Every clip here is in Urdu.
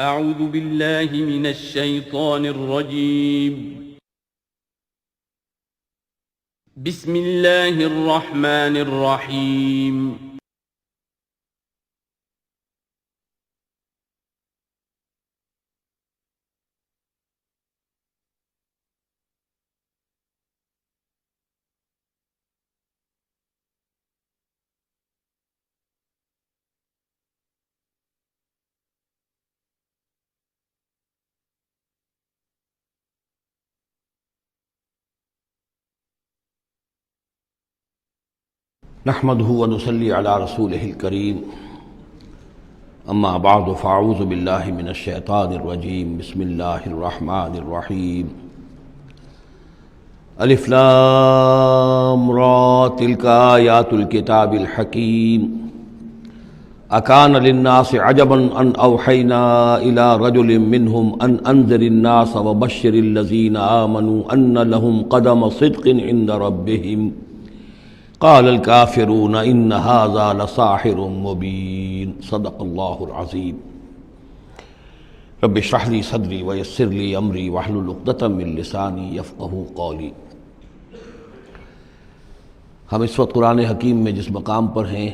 اعوذ باللہ من الشیطان الرجیم بسم اللہ الرحمن الرحیم نحمده ونصلي على رسوله الكريم اما بعد فاعوذ بالله من الشيطان الرجيم بسم الله الرحمن الرحيم الف لام را تلك آيات الكتاب الحكيم اكان للناس عجبا ان اوحينا الى رجل منهم ان انذر الناس وبشر الذين آمنوا ان لهم قدم صدق عند ربهم قال الكافرون ان هذا لساحر مبين صدق اللہ العظیم رب اشرح لي صدری ويسر لي امری واحلل عقدۃ من لسانی یفقہوا قولی۔ ہم اس وقت قرآن حکیم میں جس مقام پر ہیں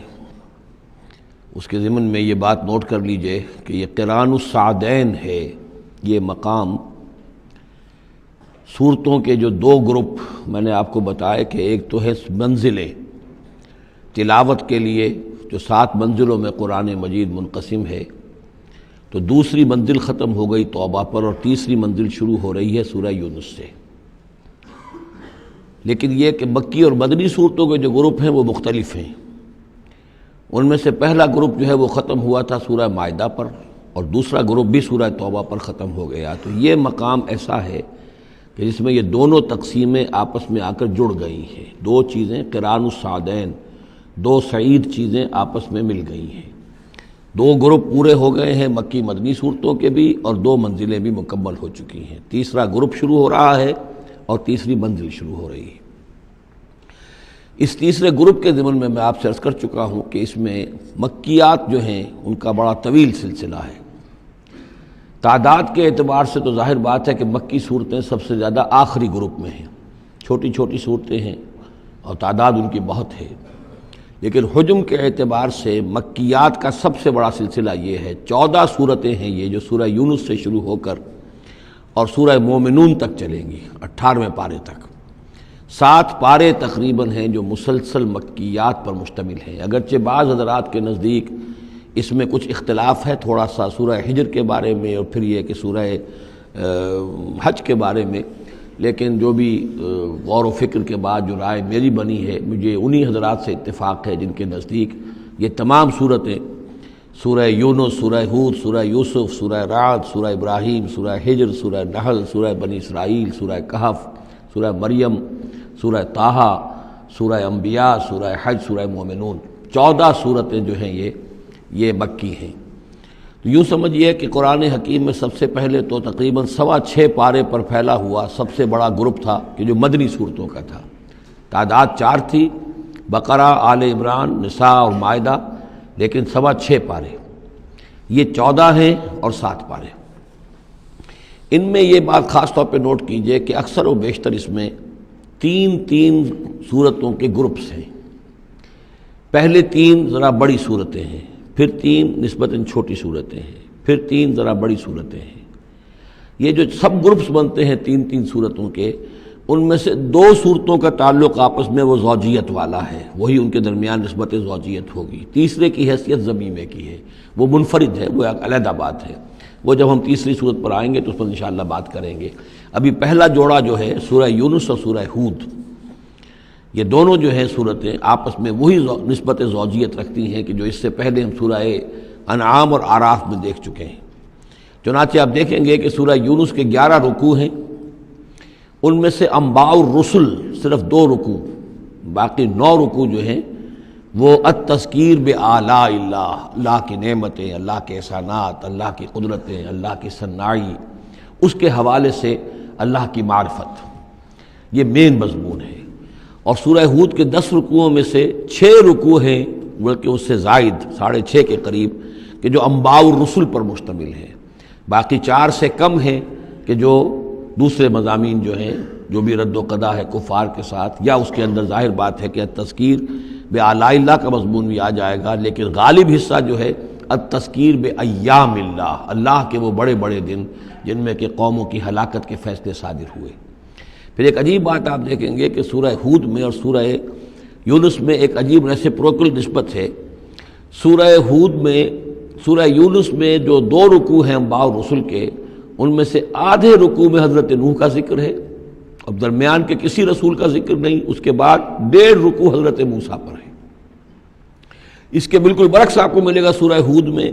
اس کے ضمن میں یہ بات نوٹ کر لیجئے کہ یہ قران السعدین ہے۔ یہ مقام صورتوں کے جو دو گروپ میں نے آپ کو بتایا کہ ایک تو ہے منزلیں تلاوت کے لیے جو 7 منزلوں میں قرآن مجید منقسم ہے، تو دوسری منزل ختم ہو گئی توبہ پر اور تیسری منزل شروع ہو رہی ہے سورہ یونس سے۔ لیکن یہ کہ مکی اور مدنی صورتوں کے جو گروپ ہیں وہ مختلف ہیں۔ ان میں سے پہلا گروپ جو ہے وہ ختم ہوا تھا سورہ مائدہ پر اور دوسرا گروپ بھی سورہ توبہ پر ختم ہو گیا۔ تو یہ مقام ایسا ہے کہ جس میں یہ دونوں تقسیمیں آپس میں آ کر جڑ گئی ہیں، دو چیزیں قران السعدین، دو سعید چیزیں آپس میں مل گئی ہیں۔ 2 گروپ پورے ہو گئے ہیں مکی مدنی صورتوں کے بھی اور 2 منزلیں بھی مکمل ہو چکی ہیں۔ تیسرا گروپ شروع ہو رہا ہے اور تیسری منزل شروع ہو رہی ہے۔ اس تیسرے گروپ کے ضمن میں آپ سے عرض کر چکا ہوں کہ اس میں مکیات جو ہیں ان کا بڑا طویل سلسلہ ہے۔ تعداد کے اعتبار سے تو ظاہر بات ہے کہ مکی صورتیں سب سے زیادہ آخری گروپ میں ہیں، چھوٹی چھوٹی صورتیں ہیں اور تعداد ان کی بہت ہے، لیکن حجم کے اعتبار سے مکیات کا سب سے بڑا سلسلہ یہ ہے۔ 14 صورتیں ہیں یہ جو سورہ یونس سے شروع ہو کر اور سورہ مومنون تک چلیں گی 18ویں پارے تک۔ 7 پارے تقریباً ہیں جو مسلسل مکیات پر مشتمل ہیں، اگرچہ بعض حضرات کے نزدیک اس میں کچھ اختلاف ہے تھوڑا سا سورہ حجر کے بارے میں اور پھر یہ کہ سورہ حج کے بارے میں، لیکن جو بھی غور و فکر کے بعد جو رائے میری بنی ہے مجھے انہی حضرات سے اتفاق ہے جن کے نزدیک یہ تمام صورتیں سورہ یونس، سورہ ہود، سورہ یوسف، سورہ رعد، سورہ ابراہیم، سورہ حجر، سورہ نحل، سورہ بنی اسرائیل، سورہ کہف، سورہ مریم، سورہ طٰہٰ، سورہ انبیاء، سورہ حج، سورہ مومنون، 14 صورتیں جو ہیں یہ مکی ہیں۔ تو یوں سمجھیے کہ قرآن حکیم میں سب سے پہلے تو تقریباً 6.25 پارے پر پھیلا ہوا سب سے بڑا گروپ تھا کہ جو مدنی صورتوں کا تھا۔ تعداد 4 تھی، بقرہ، آل عمران، نساء اور مائدہ، لیکن 6.25 پارے، یہ 14 ہیں اور 7 پارے۔ ان میں یہ بات خاص طور پہ نوٹ کیجئے کہ اکثر و بیشتر اس میں 3 صورتوں کے گروپس ہیں۔ پہلے 3 ذرا بڑی صورتیں ہیں، پھر 3 نسبتاً چھوٹی صورتیں ہیں، پھر 3 ذرا بڑی صورتیں ہیں۔ یہ جو سب گروپس بنتے ہیں 3 صورتوں کے، ان میں سے 2 صورتوں کا تعلق آپس میں وہ زوجیت والا ہے، وہی ان کے درمیان نسبت زوجیت ہوگی۔ تیسرے کی حیثیت ضمیمے کی ہے، وہ منفرد ہے، وہ ایک علیحدہ بات ہے، وہ جب ہم تیسری صورت پر آئیں گے تو اس پر انشاءاللہ بات کریں گے۔ ابھی پہلا جوڑا جو ہے سورہ یونس اور سورہ ہود، یہ دونوں جو ہیں صورتیں آپس میں وہی نسبت زوجیت رکھتی ہیں کہ جو اس سے پہلے ہم سورہ انعام اور اعراف میں دیکھ چکے ہیں۔ چنانچہ آپ دیکھیں گے کہ سورہ یونس کے 11 رکوع ہیں، ان میں سے انباء الرسل صرف 2 رکوع، باقی 9 رکوع جو ہیں وہ التذکیر بآلاء اللہ، اللہ کی نعمتیں، اللہ کے احسانات، اللہ کی قدرتیں، اللہ کی صناعی، اس کے حوالے سے اللہ کی معرفت، یہ مین مضمون ہے۔ اور سورہ ہود کے 10 رکوعوں میں سے 6 رکوع ہیں بلکہ اس سے زائد 6.5 کے قریب کہ جو انباء الرسل پر مشتمل ہے، باقی 4 سے کم ہیں کہ جو دوسرے مضامین جو ہیں، جو بھی رد و قضا ہے کفار کے ساتھ، یا اس کے اندر ظاہر بات ہے کہ التذکیر بآلاء اللہ کا مضمون بھی آ جائے گا، لیکن غالب حصہ جو ہے التذکیر بایام اللہ، اللہ کے وہ بڑے بڑے دن جن میں کہ قوموں کی ہلاکت کے فیصلے صادر ہوئے۔ پھر ایک عجیب بات آپ دیکھیں گے کہ سورہ ہود میں اور سورہ یونس میں ایک عجیب ریسیپروکل نسبت ہے۔ سورہ ہود میں، سورہ یونس میں جو 2 رکوع ہیں انبیاء و رسل کے، ان میں سے آدھے رکوع میں حضرت نوح کا ذکر ہے، اب درمیان کے کسی رسول کا ذکر نہیں، اس کے بعد 1.5 رکوع حضرت موسیٰ پر ہے۔ اس کے بالکل برعکس آپ کو ملے گا سورہ ہود میں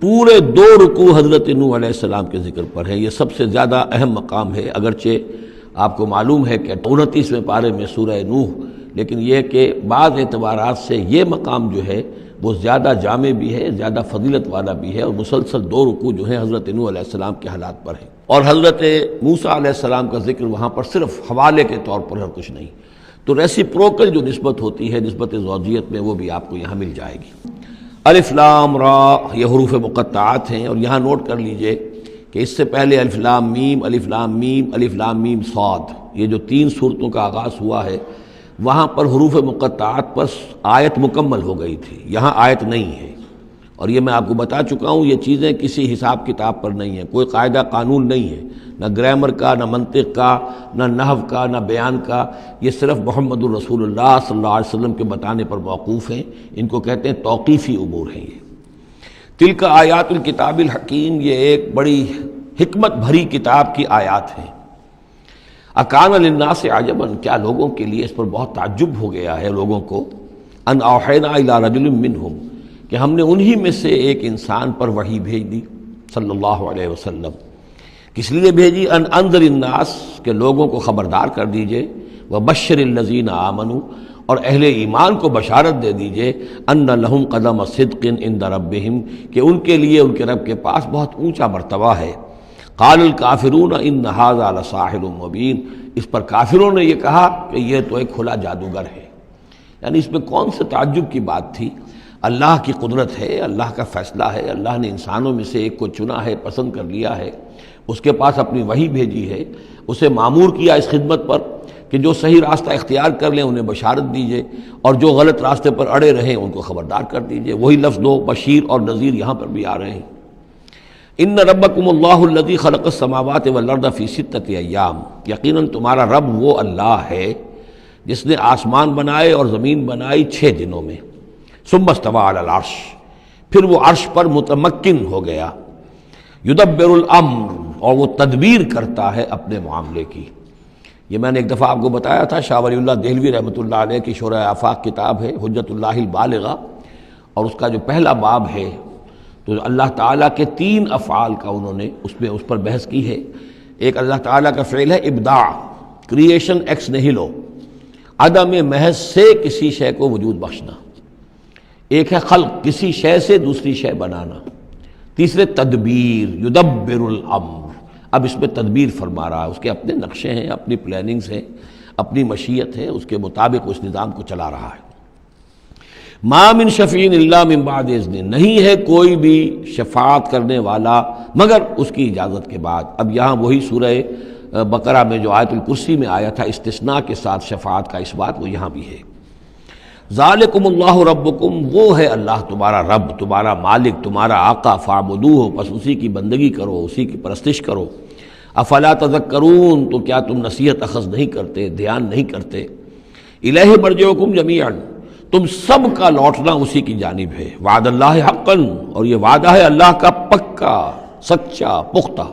پورے 2 رکوع حضرت نوح علیہ السلام کے ذکر پر ہے۔ یہ سب سے زیادہ اہم مقام ہے، اگرچہ آپ کو معلوم ہے کہ 29ویں پارے میں سورہ نوح، لیکن یہ کہ بعض اعتبارات سے یہ مقام جو ہے وہ زیادہ جامع بھی ہے، زیادہ فضیلت والا بھی ہے، اور مسلسل 2 رکوع جو ہیں حضرت نوح علیہ السلام کے حالات پر ہیں، اور حضرت موسیٰ علیہ السلام کا ذکر وہاں پر صرف حوالے کے طور پر اور کچھ نہیں۔ تو ریسیپروکل جو نسبت ہوتی ہے، نسبت زوجیت میں، وہ بھی آپ کو یہاں مل جائے گی۔ الف لام را یہ حروف مقطعات ہیں، اور یہاں نوٹ کر لیجئے کہ اس سے پہلے الف لام میم، الف لام میم، الف لام میم صاد، یہ جو 3 صورتوں کا آغاز ہوا ہے، وہاں پر حروف مقطعات پر آیت مکمل ہو گئی تھی، یہاں آیت نہیں ہے، اور یہ میں آپ کو بتا چکا ہوں، یہ چیزیں کسی حساب کتاب پر نہیں ہیں، کوئی قاعدہ قانون نہیں ہے، نہ گرامر کا، نہ منطق کا، نہ نحو کا، نہ بیان کا، یہ صرف محمد الرسول اللہ صلی اللہ علیہ وسلم کے بتانے پر موقوف ہیں، ان کو کہتے ہیں توقیفی امور ہیں۔ یہ تلک آیات الکتاب الحکیم، یہ ایک بڑی حکمت بھری کتاب کی آیات ہیں۔ اکان للناس عجبا، کیا لوگوں کے لیے اس پر بہت تعجب ہو گیا ہے لوگوں کو، ان اوحینا الی رجل منہم، کہ ہم نے انہی میں سے ایک انسان پر وحی بھیج دی صلی اللہ علیہ وسلم۔ کس لیے بھیجی؟ ان انذر الناس، کہ لوگوں کو خبردار کر دیجئے، وبشر الذین آمنوا، اور اہل ایمان کو بشارت دے دیجئے، ان لہم قدم صدق عند ربہم، کہ ان کے لیے ان کے رب کے پاس بہت اونچا مرتبہ ہے۔ قال الکافرون ان ھذا لساحر مبین، اس پر کافروں نے یہ کہا کہ یہ تو ایک کھلا جادوگر ہے۔ یعنی اس میں کون سے تعجب کی بات تھی؟ اللہ کی قدرت ہے، اللہ کا فیصلہ ہے، اللہ نے انسانوں میں سے ایک کو چنا ہے، پسند کر لیا ہے، اس کے پاس اپنی وحی بھیجی ہے، اسے مامور کیا اس خدمت پر کہ جو صحیح راستہ اختیار کر لیں انہیں بشارت دیجئے، اور جو غلط راستے پر اڑے رہیں ان کو خبردار کر دیجئے۔ وہی لفظ دو، بشیر اور نذیر، یہاں پر بھی آ رہے ہیں۔ ان ربکم اللہ الذی خلق السماوات والارض فی 6 ایام، یقیناً تمہارا رب وہ اللہ ہے جس نے آسمان بنائے اور زمین بنائی 6 دنوں میں۔ ثم استوى علی العرش، پھر وہ عرش پر متمکن ہو گیا۔ یدبر الامر، اور وہ تدبیر کرتا ہے اپنے معاملے کی۔ یہ میں نے ایک دفعہ آپ کو بتایا تھا، شاہ ولی اللہ دہلوی رحمۃ اللہ علیہ کی شرح آفاق کتاب ہے حجت اللہ البالغہ، اور اس کا جو پہلا باب ہے تو اللہ تعالیٰ کے 3 افعال کا انہوں نے اس پر بحث کی ہے۔ ایک اللہ تعالیٰ کا فعل ہے ابداع، کریشن ایکس نہیلو، عدم محض سے کسی شے کو وجود بخشنا۔ ایک ہے خلق، کسی شے سے دوسری شے بنانا۔ تیسرے تدبیر، یدبر الامر، اب اس میں تدبیر فرما رہا ہے، اس کے اپنے نقشے ہیں، اپنی پلاننگز ہیں، اپنی مشیت ہے، اس کے مطابق اس نظام کو چلا رہا ہے۔ ما من شفیع الا من بعد اذن، نہیں ہے کوئی بھی شفاعت کرنے والا مگر اس کی اجازت کے بعد۔ اب یہاں وہی سورہ بقرہ میں جو آیت الکرسی میں آیا تھا استثناء کے ساتھ شفاعت کا اس بات، وہ یہاں بھی ہے۔ ذالکم اللہ ربکم، وہ ہے اللہ تمہارا رب، تمہارا مالک، تمہارا آقا، فاعبدوہ، پس اسی کی بندگی کرو، اسی کی پرستش کرو۔ افلا تذکرون، تو کیا تم نصیحت اخذ نہیں کرتے، دھیان نہیں کرتے۔ الیہ مرجعکم جمیعا، تم سب کا لوٹنا اسی کی جانب ہے۔ وعد اللہ حقا، اور یہ وعدہ ہے اللہ کا پکا، سچا، پختہ۔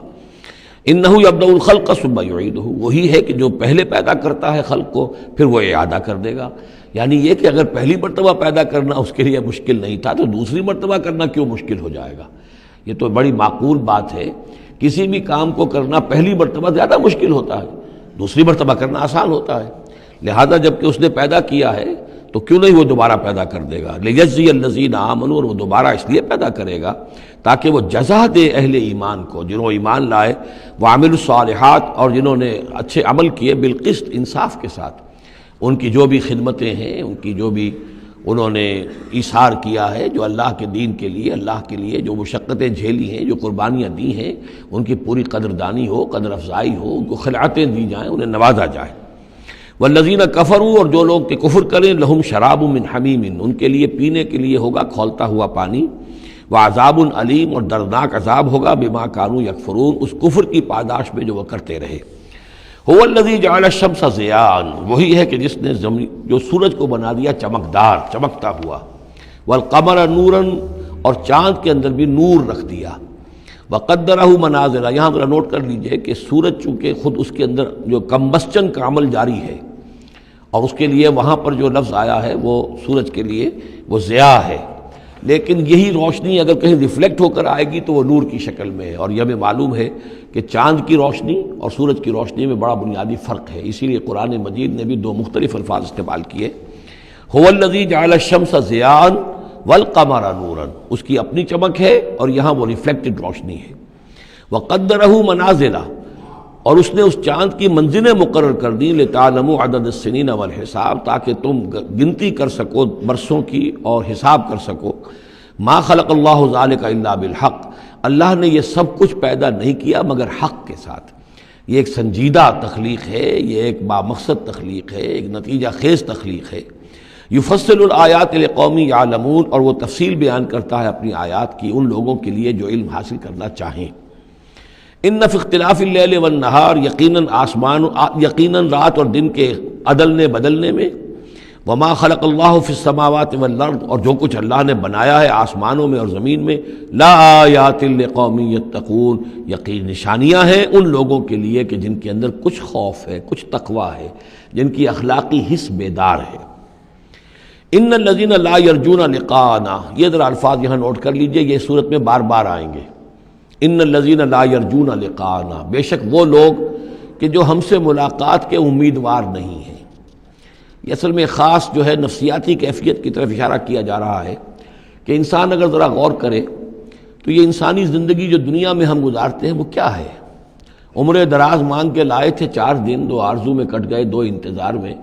انہ یبدأ الخلق ثم یعیدہ، وہی ہے کہ جو پہلے پیدا کرتا ہے خلق کو پھر وہ اعادہ کر دے گا۔ یعنی یہ کہ اگر پہلی مرتبہ پیدا کرنا اس کے لیے مشکل نہیں تھا تو دوسری مرتبہ کرنا کیوں مشکل ہو جائے گا؟ یہ تو بڑی معقول بات ہے۔ کسی بھی کام کو کرنا پہلی مرتبہ زیادہ مشکل ہوتا ہے، دوسری مرتبہ کرنا آسان ہوتا ہے۔ لہذا جب کہ اس نے پیدا کیا ہے تو کیوں نہیں وہ دوبارہ پیدا کر دے گا۔ لیجزی الذین آمنوا، اور وہ دوبارہ اس لیے پیدا کرے گا تاکہ وہ جزا دے اہل ایمان کو، جنہوں ایمان لائے، وعملوا الصالحات، اور جنہوں نے اچھے عمل کیے، بالقسط، انصاف کے ساتھ۔ ان کی جو بھی خدمتیں ہیں، ان کی جو بھی انہوں نے ایثار کیا ہے، جو اللہ کے دین کے لیے، اللہ کے لیے جو مشقتیں جھیلی ہیں، جو قربانیاں دی ہیں، ان کی پوری قدردانی ہو، قدر افزائی ہو، ان کو خلعتیں دی جائیں، انہیں نوازا جائے۔ والذین کفروا، اور جو لوگ کہ کفر کریں، لہم شراب من حمیم، ان کے لیے پینے کے لیے ہوگا کھولتا ہوا پانی، وعذاب علیم، اور دردناک عذاب ہوگا بما کانوا یکفرون، اس کفر کی پاداش میں جو وہ کرتے رہے۔ هو الذی جعل الشمس ضیاء، وہی ہے کہ جس نے جو سورج کو بنا دیا چمکدار، چمکتا ہوا، والقمر نورا، اور چاند کے اندر بھی نور رکھ دیا، وقدرہ منازل، یہاں ذرا نوٹ کر لیجئے کہ سورج چونکہ خود اس کے اندر جو کمبسچن کا عمل جاری ہے، اور اس کے لیے وہاں پر جو لفظ آیا ہے وہ سورج کے لیے وہ ضیاء ہے، لیکن یہی روشنی اگر کہیں ریفلیکٹ ہو کر آئے گی تو وہ نور کی شکل میں ہے، اور یہ ہمیں معلوم ہے کہ چاند کی روشنی اور سورج کی روشنی میں بڑا بنیادی فرق ہے، اسی لیے قرآن مجید نے بھی دو مختلف الفاظ استعمال کیے۔ هو الذی جعل الشمس ضیاء والقمر نورا، اس کی اپنی چمک ہے اور یہاں وہ ریفلیکٹڈ روشنی ہے۔ وقدرہ منازل، اور اس نے اس چاند کی منزلیں مقرر کر دیں، لتعلموا عدد السنین والحساب، تاکہ تم گنتی کر سکو برسوں کی اور حساب کر سکو۔ ما خلق اللہ ذلک الا بالحق، اللہ نے یہ سب کچھ پیدا نہیں کیا مگر حق کے ساتھ۔ یہ ایک سنجیدہ تخلیق ہے، یہ ایک بامقصد تخلیق ہے، ایک نتیجہ خیز تخلیق ہے۔ یفصل الآیات لقوم یعلمون، اور وہ تفصیل بیان کرتا ہے اپنی آیات کی ان لوگوں کے لیے جو علم حاصل کرنا چاہیں۔ ان فی اختلاف اللیل والنہار، یقیناً رات اور دن کے عدلنے بدلنے میں، وما خلق اللہ فی السماوات والارض، اور جو کچھ اللہ نے بنایا ہے آسمانوں میں اور زمین میں، لا آیات لقوم یتقون، یقین نشانیاں ہیں ان لوگوں کے لیے کہ جن کے اندر کچھ خوف ہے، کچھ تقویٰ ہے، جن کی اخلاقی حس بیدار ہے۔ ان الذین لا یرجون لقاءنا، یہ ذرا الفاظ یہاں نوٹ کر لیجئے، یہ صورت میں بار بار آئیں گے۔ ان الذین لا یرجون لقاءنا، بے شک وہ لوگ کہ جو ہم سے ملاقات کے امیدوار نہیں ہیں۔ یہ اصل میں خاص جو ہے نفسیاتی کیفیت کی طرف اشارہ کیا جا رہا ہے کہ انسان اگر ذرا غور کرے تو یہ انسانی زندگی جو دنیا میں ہم گزارتے ہیں وہ کیا ہے؟ عمر دراز مانگ کے لائے تھے 4 دن، 2 آرزو میں کٹ گئے 2 انتظار میں۔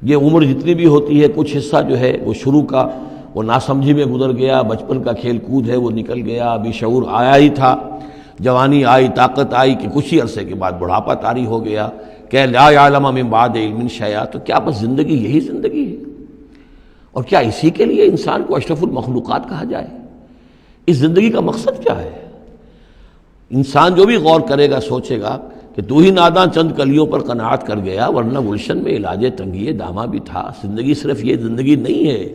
یہ عمر جتنی بھی ہوتی ہے کچھ حصہ جو ہے وہ شروع کا وہ ناسمجھی میں گزر گیا، بچپن کا کھیل کود ہے وہ نکل گیا، ابھی شعور آیا ہی تھا، جوانی آئی، طاقت آئی کہ کچھ ہی عرصے کے بعد بڑھاپا طاری ہو گیا، کہ لا یعلم من بعد علم شیئا۔ تو کیا بس زندگی یہی زندگی ہے؟ اور کیا اسی کے لیے انسان کو اشرف المخلوقات کہا جائے؟ اس زندگی کا مقصد کیا ہے؟ انسان جو بھی غور کرے گا سوچے گا کہ تو ہی ناداں چند کلیوں پر قناعت کر گیا، ورنہ گلشن میں علاج تنگی دامہ بھی تھا۔ زندگی صرف یہ زندگی نہیں ہے،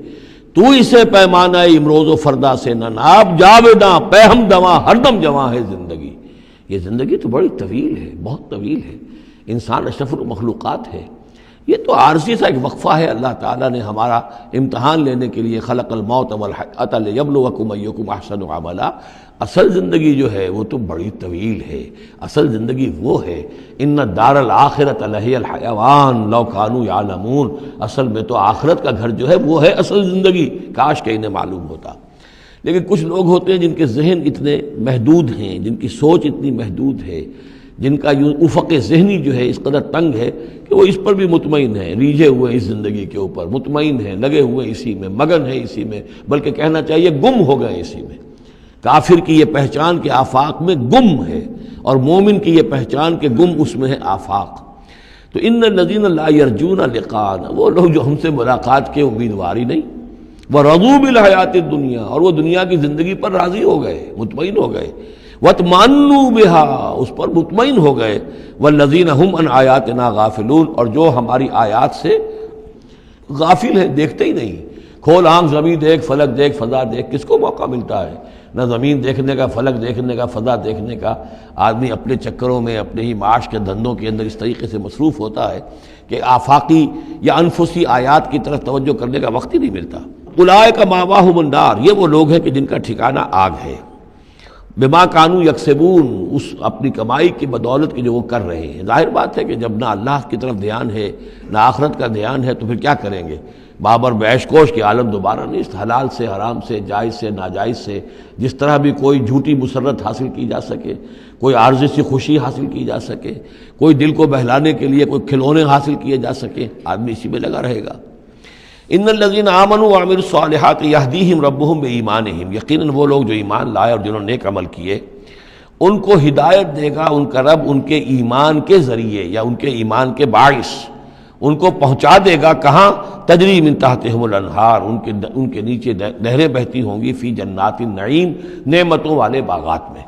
تو اسے پیمانہ امروز و فردا سے نہ ناب، جاویداں پہم دواں ہر دم جواں ہے زندگی۔ یہ زندگی تو بڑی طویل ہے، بہت طویل ہے، انسان اشرف المخلوقات ہے۔ یہ تو عارضی سا ایک وقفہ ہے، اللہ تعالیٰ نے ہمارا امتحان لینے کے لیے خلق الموت والحیات لیبلوکم ایکم احسن عملا۔ اصل زندگی جو ہے وہ تو بڑی طویل ہے، اصل زندگی وہ ہے ان الدار الآخرۃ لہی الحیوان لو کانوا یعلمون، اصل میں تو آخرت کا گھر جو ہے وہ ہے اصل زندگی، کاش کہ انہیں معلوم ہوتا۔ لیکن کچھ لوگ ہوتے ہیں جن کے ذہن اتنے محدود ہیں، جن کی سوچ اتنی محدود ہے، جن کا افق ذہنی جو ہے اس قدر تنگ ہے کہ وہ اس پر بھی مطمئن ہیں، ریجھے ہوئے اس زندگی کے اوپر مطمئن ہیں، لگے ہوئے اسی میں، مگن ہیں اسی میں، بلکہ کہنا چاہیے گم ہو گئے اسی میں۔ کافر کی یہ پہچان کہ آفاق میں گم ہے، اور مومن کی یہ پہچان کہ گم اس میں ہے آفاق۔ تو ان الذین لا یرجون لقاءنا، وہ لوگ جو ہم سے ملاقات کے امیدوار ہی نہیں، ورضوا بالحیات الدنیا، اور وہ دنیا کی زندگی پر راضی ہو گئے، مطمئن ہو گئے، واطمأنوا بها، اس پر مطمئن ہو گئے، والذین هم عن آیاتنا غافلون، اور جو ہماری آیات سے غافل ہیں، دیکھتے ہی نہیں۔ کھول آنکھ زمین دیکھ، فلک دیکھ، فضا دیکھ، کس کو موقع ملتا ہے؟ نہ زمین دیکھنے کا، فلک دیکھنے کا، فضا دیکھنے کا۔ آدمی اپنے چکروں میں، اپنے ہی معاش کے دھندوں کے اندر اس طریقے سے مصروف ہوتا ہے کہ آفاقی یا انفسی آیات کی طرف توجہ کرنے کا وقت ہی نہیں ملتا۔ اولئک مأواہم النار، یہ وہ لوگ ہیں کہ جن کا ٹھکانہ آگ ہے۔ بما کانوا یکسبون، اس اپنی کمائی کی بدولت کی جو وہ کر رہے ہیں۔ ظاہر بات ہے کہ جب نہ اللہ کی طرف دھیان ہے نہ آخرت کا دھیان ہے تو پھر کیا کریں گے؟ بابر بیش کوش کے عالم دوبارہ نہیں، حلال سے، حرام سے، جائز سے، ناجائز سے، جس طرح بھی کوئی جھوٹی مسرت حاصل کی جا سکے، کوئی عارضی سی خوشی حاصل کی جا سکے، کوئی دل کو بہلانے کے لیے کوئی کھلونے حاصل کیے جا سکے، آدمی اسی میں لگا رہے گا۔ ان الذین آمنوا وعملوا الصالحات یہدیہم ربہم بایمانہم، یقیناً وہ لوگ جو ایمان لائے اور جنہوں نے نیک عمل کیے ان کو ہدایت دے گا ان کا رب ان کے ایمان کے ذریعے یا ان کے ایمان کے باعث، ان کو پہنچا دے گا کہاں؟ تجری من تحتہم الانہار، ان کے نیچے نہریں بہتی ہوں گی، فی جنات النعیم، نعمتوں والے باغات میں۔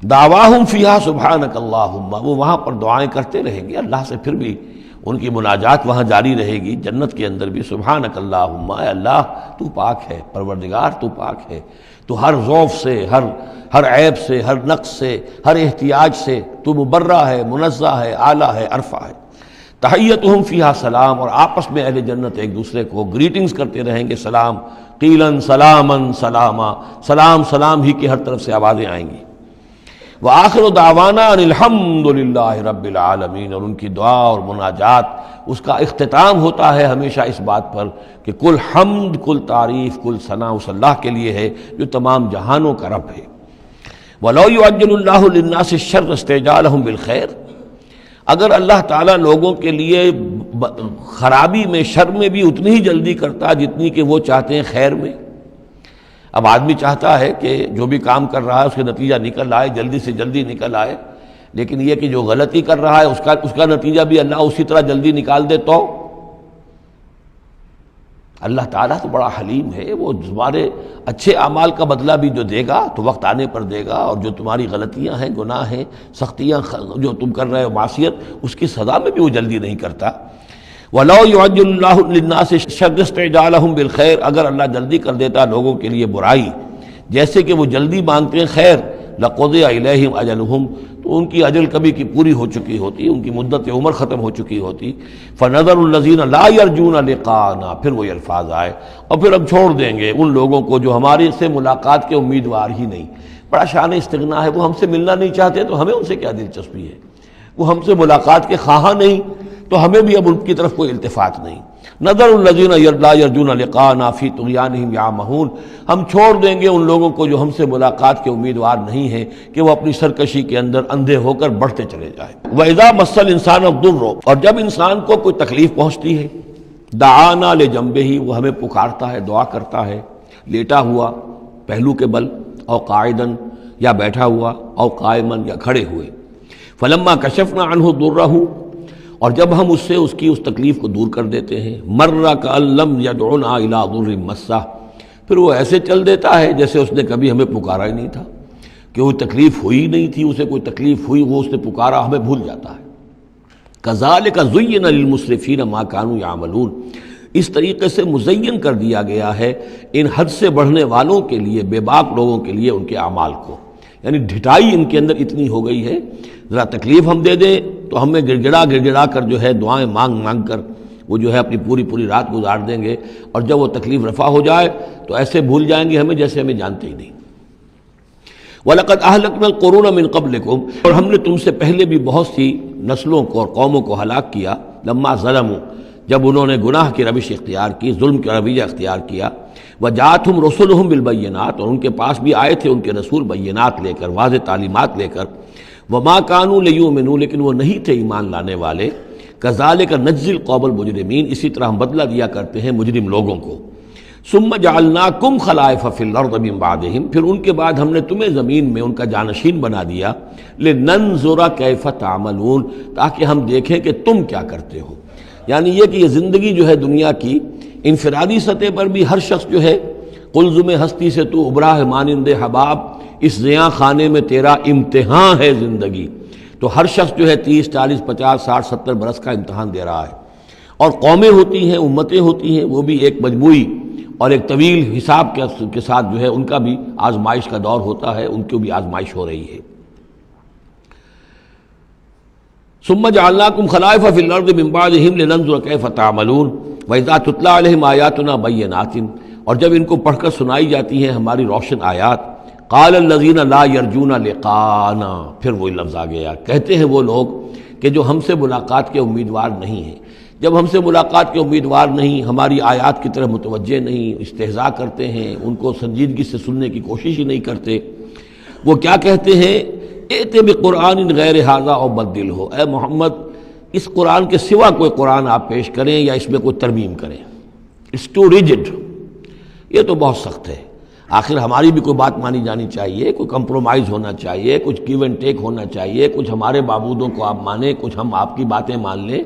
دعواہم فیہا سبحانک اللہم، وہ وہاں پر دعائیں کرتے رہیں گے اللہ سے، پھر بھی ان کی مناجات وہاں جاری رہے گی، جنت کے اندر بھی سبحانک اللہم، اے اللہ تو پاک ہے، پروردگار تو پاک ہے، تو ہر ضعف سے، ہر عیب سے، ہر نقص سے، ہر احتیاج سے تو مبرہ ہے، منزہ ہے، اعلیٰ ہے، عرفہ ہے۔ تحیتہم فیہا سلام، اور آپس میں اہل جنت ایک دوسرے کو گریٹنگز کرتے رہیں گے، سلام، قیلاً سلاماً سلاما، سلام سلام ہی کی ہر طرف سے آوازیں آئیں گی۔ وآخر دعوانا ان الحمد للہ رب العالمین، اور ان کی دعا اور مناجات اس کا اختتام ہوتا ہے ہمیشہ اس بات پر کہ کل حمد، کل تعریف، کل ثنا اس اللہ کے لیے ہے جو تمام جہانوں کا رب ہے۔ وَلَوْ يُعَجِّلُ اللَّهُ لِلنَّاسِ الشَّرَّ اسْتِعْجَالَهُم بِالْخَيْرِ، اگر اللہ تعالیٰ لوگوں کے لیے خرابی میں، شر میں بھی اتنی ہی جلدی کرتا جتنی کہ وہ چاہتے ہیں خیر میں۔ اب آدمی چاہتا ہے کہ جو بھی کام کر رہا ہے اس کا نتیجہ نکل آئے، جلدی سے جلدی نکل آئے، لیکن یہ کہ جو غلطی کر رہا ہے اس کا نتیجہ بھی اللہ اسی طرح جلدی نکال دے تو اللہ تعالیٰ تو بڑا حلیم ہے، وہ تمہارے اچھے اعمال کا بدلہ بھی جو دے گا تو وقت آنے پر دے گا، اور جو تمہاری غلطیاں ہیں، گناہ ہیں، سختیاں جو تم کر رہے ہو، معصیت، اس کی سزا میں بھی وہ جلدی نہیں کرتا۔ وَلَوْ يُعَجِّلُ اللَّهُ لِلنَّاسِ الشَّرَّ اسْتِعْجَالَهُم بِالْخَيْرِ، اگر اللہ جلدی کر دیتا لوگوں کے لیے برائی جیسے کہ وہ جلدی مانگتے ہیں خیر، لَقُضِيَ إِلَيْهِمْ أَجَلُهُمْ، تو ان کی اجل کبھی کی پوری ہو چکی ہوتی، ان کی مدت عمر ختم ہو چکی ہوتی۔ فَنَذَرُ الَّذِينَ لَا يَرْجُونَ لِقَاءَنَا، پھر وہ الفاظ آئے، اور پھر ہم چھوڑ دیں گے ان لوگوں کو جو ہمارے سے ملاقات کے امیدوار ہی نہیں۔ بڑا شان استغنا ہے، وہ ہم سے ملنا نہیں چاہتے تو ہمیں ان سے کیا دلچسپی ہے، وہ ہم سے ملاقات کے خواہاں نہیں تو ہمیں بھی اب ان کی طرف کوئی التفات نہیں۔ نظر الذین لا یرجون لقاءنا فی طغیانہم یعمہون، ہم چھوڑ دیں گے ان لوگوں کو جو ہم سے ملاقات کے امیدوار نہیں ہیں کہ وہ اپنی سرکشی کے اندر اندھے ہو کر بڑھتے چلے جائیں۔ وَإِذَا مَسَّ الْإِنسَانَ الضُّرُّ، اور جب انسان کو کوئی تکلیف پہنچتی ہے، دعانا لجنبہ، وہ ہمیں پکارتا ہے، دعا کرتا ہے، لیٹا ہوا پہلو کے بل، او قاعدن، یا بیٹھا ہوا، او قائمن، یا کھڑے ہوئے۔ فلما کشفنا عنہ ضرہ، اور جب ہم اس سے اس کی اس تکلیف کو دور کر دیتے ہیں، مر کأن لم یدعنا الی ضر مسہ، پھر وہ ایسے چل دیتا ہے جیسے اس نے کبھی ہمیں پکارا ہی نہیں تھا، کہ وہ تکلیف ہوئی نہیں تھی، اسے کوئی تکلیف ہوئی، وہ اس نے پکارا، ہمیں بھول جاتا ہے۔ کذالک زین للمسرفین ما کانوا یعملون، اس طریقے سے مزین کر دیا گیا ہے ان حد سے بڑھنے والوں کے لیے، بے باک لوگوں کے لیے، ان کے اعمال کو، یعنی ڈھٹائی ان کے اندر اتنی ہو گئی ہے، ذرا تکلیف ہم دے دیں تو ہمیں گڑ کر جو ہے دعائیں مانگ کر وہ جو ہے اپنی پوری رات گزار دیں گے، اور جب وہ تکلیف رفع ہو جائے تو ایسے بھول جائیں گے ہمیں جیسے ہمیں جانتے ہی نہیں۔ وَلَقَدْ أَهْلَكْنَا الْقُرُونَ مِن قَبْلِكُمْ، اور ہم نے تم سے پہلے بھی بہت سی نسلوں کو اور قوموں کو ہلاک کیا، لما ظلموا، جب انہوں نے گناہ کی روش اختیار کی، ظلم کا رویہ اختیار کیا، وجاءتهم رسلهم بالبینات، اور ان کے پاس بھی آئے تھے ان کے رسول بینات لے کر، واضح تعلیمات لے کر، وما كانوا ليؤمنوا، لیکن وہ نہیں تھے ایمان لانے والے، كذلك نجزي القوم المجرمین، اسی طرح ہم بدلہ دیا کرتے ہیں مجرم لوگوں کو۔ ثم جعلناكم خلائف في الارض من بعدهم، پھر ان کے بعد ہم نے تمہیں زمین میں ان کا جانشین بنا دیا، لننظر كيف تعملون، تاکہ ہم دیکھیں کہ تم کیا کرتے ہو۔ یعنی یہ کہ یہ زندگی جو ہے دنیا کی انفرادی سطح پر بھی ہر شخص جو ہے قلزم ہستی سے تو ابرا ہے مانند حباب، اس زیاں خانے میں تیرا امتحان ہے زندگی، تو ہر شخص جو ہے 30 40 50 60 70 برس کا امتحان دے رہا ہے، اور قومیں ہوتی ہیں، امتیں ہوتی ہیں، وہ بھی ایک مجموعی اور ایک طویل حساب کے ساتھ جو ہے ان کا بھی آزمائش کا دور ہوتا ہے، ان کی بھی آزمائش ہو رہی ہے۔ ثم جعلناكم خلائف في الارض من بعدهم لننظر كيف تعملون واذا تتلى عليهم آیاتنا بینات، اور جب ان کو پڑھ کر سنائی جاتی ہیں ہماری روشن آیات، قال الذين لا يرجون لقاءنا، پھر وہی لفظ آ گیا، کہتے ہیں وہ لوگ کہ جو ہم سے ملاقات کے امیدوار نہیں ہیں، جب ہم سے ملاقات کے امیدوار نہیں، ہماری آیات کی طرف متوجہ نہیں، استہزاء کرتے ہیں، ان کو سنجیدگی سے سننے کی کوشش ہی نہیں کرتے، وہ کیا کہتے ہیں، ائت بقرآن غیر ھذا او بدلہ، اے محمد اس قرآن کے سوا کوئی قرآن آپ پیش کریں یا اس میں کوئی ترمیم کریں. It's too rigid. یہ تو بہت سخت ہے. آخر ہماری بھی کوئی بات مانی جانی چاہیے, کوئی کمپرومائز ہونا چاہیے, کچھ گیو اینڈ ٹیک ہونا چاہیے, کچھ ہمارے معبودوں کو آپ مانیں, کچھ ہم آپ کی باتیں مان لیں,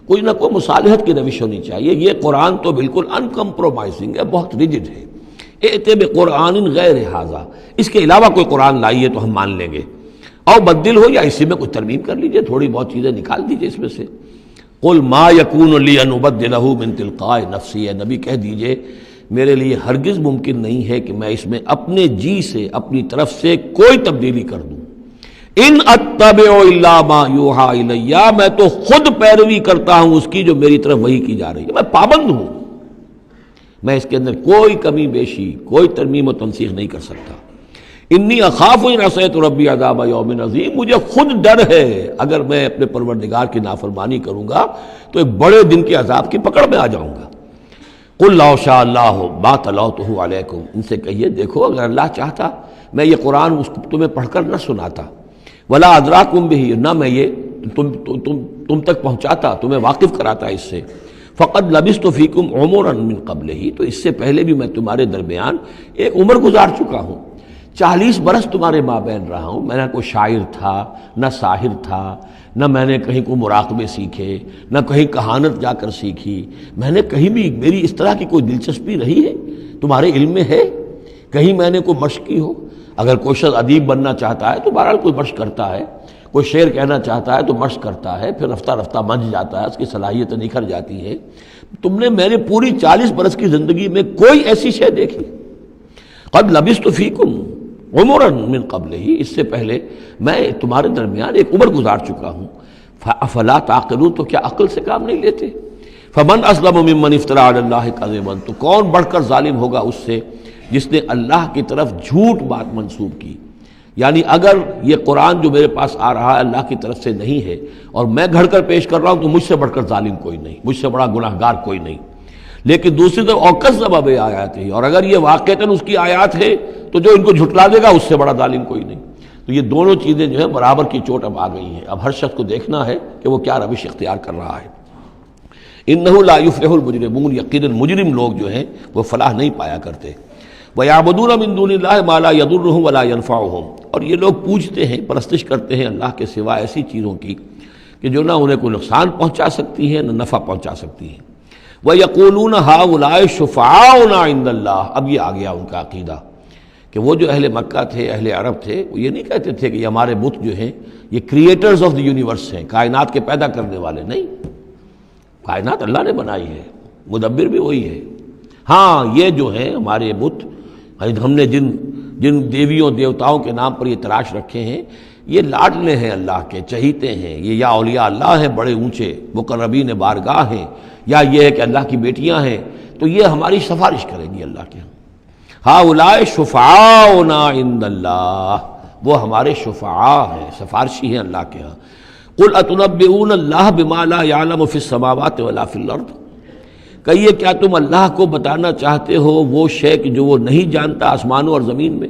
کوئی نہ کوئی مصالحت کی روش ہونی چاہیے. یہ قرآن تو بالکل ان کمپرومائزنگ ہے, بہت ریجڈ ہے. ائت بقرآن غیر ھذا, اس کے علاوہ کوئی قرآن لائیے تو ہم مان لیں گے. اور بدل ہو یا اسی میں کوئی ترمیم کر لیجئے, تھوڑی بہت چیزیں نکال دیجئے اس میں سے. قل ما یکون لی ان ابدلہ من تلقاء نفسی, ہے نبی کہہ دیجئے میرے لیے ہرگز ممکن نہیں ہے کہ میں اس میں اپنے جی سے, اپنی طرف سے کوئی تبدیلی کر دوں. ان اتبع الا ما یوحی الی, میں تو خود پیروی کرتا ہوں اس کی جو میری طرف وحی کی جا رہی ہے. میں پابند ہوں, میں اس کے اندر کوئی کمی بیشی, کوئی ترمیم و تنسیخ نہیں کر سکتا. انی اخاف ان عصیت ربی عذاب یوم عظیم, مجھے خود ڈر ہے اگر میں اپنے پروردگار کی نافرمانی کروں گا تو ایک بڑے دن کے عذاب کی پکڑ میں آ جاؤں گا. قل لو شاء اللہ ما تلوتہ علیکم, ان سے کہیے دیکھو اگر اللہ چاہتا میں یہ قرآن تمہیں پڑھ کر نہ سناتا, ولا ادراکم بہ, نہ میں یہ تم تک پہنچاتا, تمہیں واقف کراتا اس سے. فقد لبثت فیکم عمرا من قبلہ, تو اس سے پہلے بھی میں تمہارے درمیان ایک عمر گزار چکا ہوں. 40 برس تمہارے مابین رہا ہوں. میں نہ کوئی شاعر تھا, نہ ساحر تھا, نہ میں نے کہیں کوئی مراقبے سیکھے, نہ کہیں کہانت جا کر سیکھی. میں نے کہیں بھی, میری اس طرح کی کوئی دلچسپی رہی ہے تمہارے علم میں ہے کہیں میں نے کوئی مشق کی ہو؟ اگر کوئی شخص ادیب بننا چاہتا ہے تو بہرحال کوئی مشق کرتا ہے, کوئی شعر کہنا چاہتا ہے تو مشق کرتا ہے, پھر رفتہ رفتہ بن جاتا ہے, اس کی صلاحیتیں نکھر جاتی ہے. تم نے میرے پوری 40 برس کی زندگی میں کوئی ایسی شے دیکھی؟ قد لبثت فیکم عمرا من قبلہ, اس سے پہلے میں تمہارے درمیان ایک عمر گزار چکا ہوں. افلا تعقلون, تو کیا عقل سے کام نہیں لیتے؟ فمن اسلم ممن افترى علی اللہ کذبا, تو کون بڑھ کر ظالم ہوگا اس سے جس نے اللہ کی طرف جھوٹ بات منسوب کی. یعنی اگر یہ قرآن جو میرے پاس آ رہا ہے اللہ کی طرف سے نہیں ہے اور میں گھڑ کر پیش کر رہا ہوں تو مجھ سے بڑھ کر ظالم کوئی نہیں, مجھ سے بڑا گناہگار کوئی نہیں. لیکن دوسری طرف اوکذب بآیاتہ, اور اگر یہ واقعتاً اس کی آیات ہے تو جو ان کو جھٹلا دے گا اس سے بڑا ظالم کوئی نہیں. تو یہ دونوں چیزیں جو ہیں برابر کی چوٹ اب آ گئی ہیں. اب ہر شخص کو دیکھنا ہے کہ وہ کیا روش اختیار کر رہا ہے. انہ لا یفلح المجرمون, یقیناً مجرم لوگ جو ہیں وہ فلاح نہیں پایا کرتے. وَيَعْبُدُونَ مِن دُونِ اللَّهِ مَا لَا يَضُرُّهُمْ وَلَا يَنفَعُهُمْ, اور یہ لوگ پوجتے ہیں, پرستش کرتے ہیں اللہ کے سوا ایسی چیزوں کی کہ جو نہ انہیں کوئی نقصان پہنچا سکتی ہیں نہ نفع پہنچا سکتی ہیں. وَيَقُولُونَ هَؤُلَاءِ شُفَعَاؤُنَا عِندَ اللَّهِ, اب یہ آ گیا ان کا عقیدہ کہ وہ جو اہل مکہ تھے, اہل عرب تھے, وہ یہ نہیں کہتے تھے کہ یہ ہمارے بت جو ہیں یہ کریٹرز آف دی یونیورس ہیں, کائنات کے پیدا کرنے والے. نہیں, کائنات اللہ نے بنائی ہے, مدبر بھی وہی ہے. ہاں یہ جو ہیں ہمارے بت, ہم نے جن دیویوں دیوتاؤں کے نام پر یہ تراش رکھے ہیں, یہ لاڈلے ہیں اللہ کے, چہیتے ہیں, یہ یا اولیاء اللہ ہیں بڑے اونچے, مقربین بارگاہ ہیں, یا یہ ہے کہ اللہ کی بیٹیاں ہیں, تو یہ ہماری سفارش کریں گی اللہ کے. ہؤلاء شفعاؤنا عند اللہ, وہ ہمارے شفعاء ہیں, سفارشی ہیں اللہ کے ہاں. قل اتنبئون اللہ بما لا يعلم فی السماوات ولا فی الارض, کہیے کیا تم اللہ کو بتانا چاہتے ہو وہ شے جو وہ نہیں جانتا آسمانوں اور زمین میں؟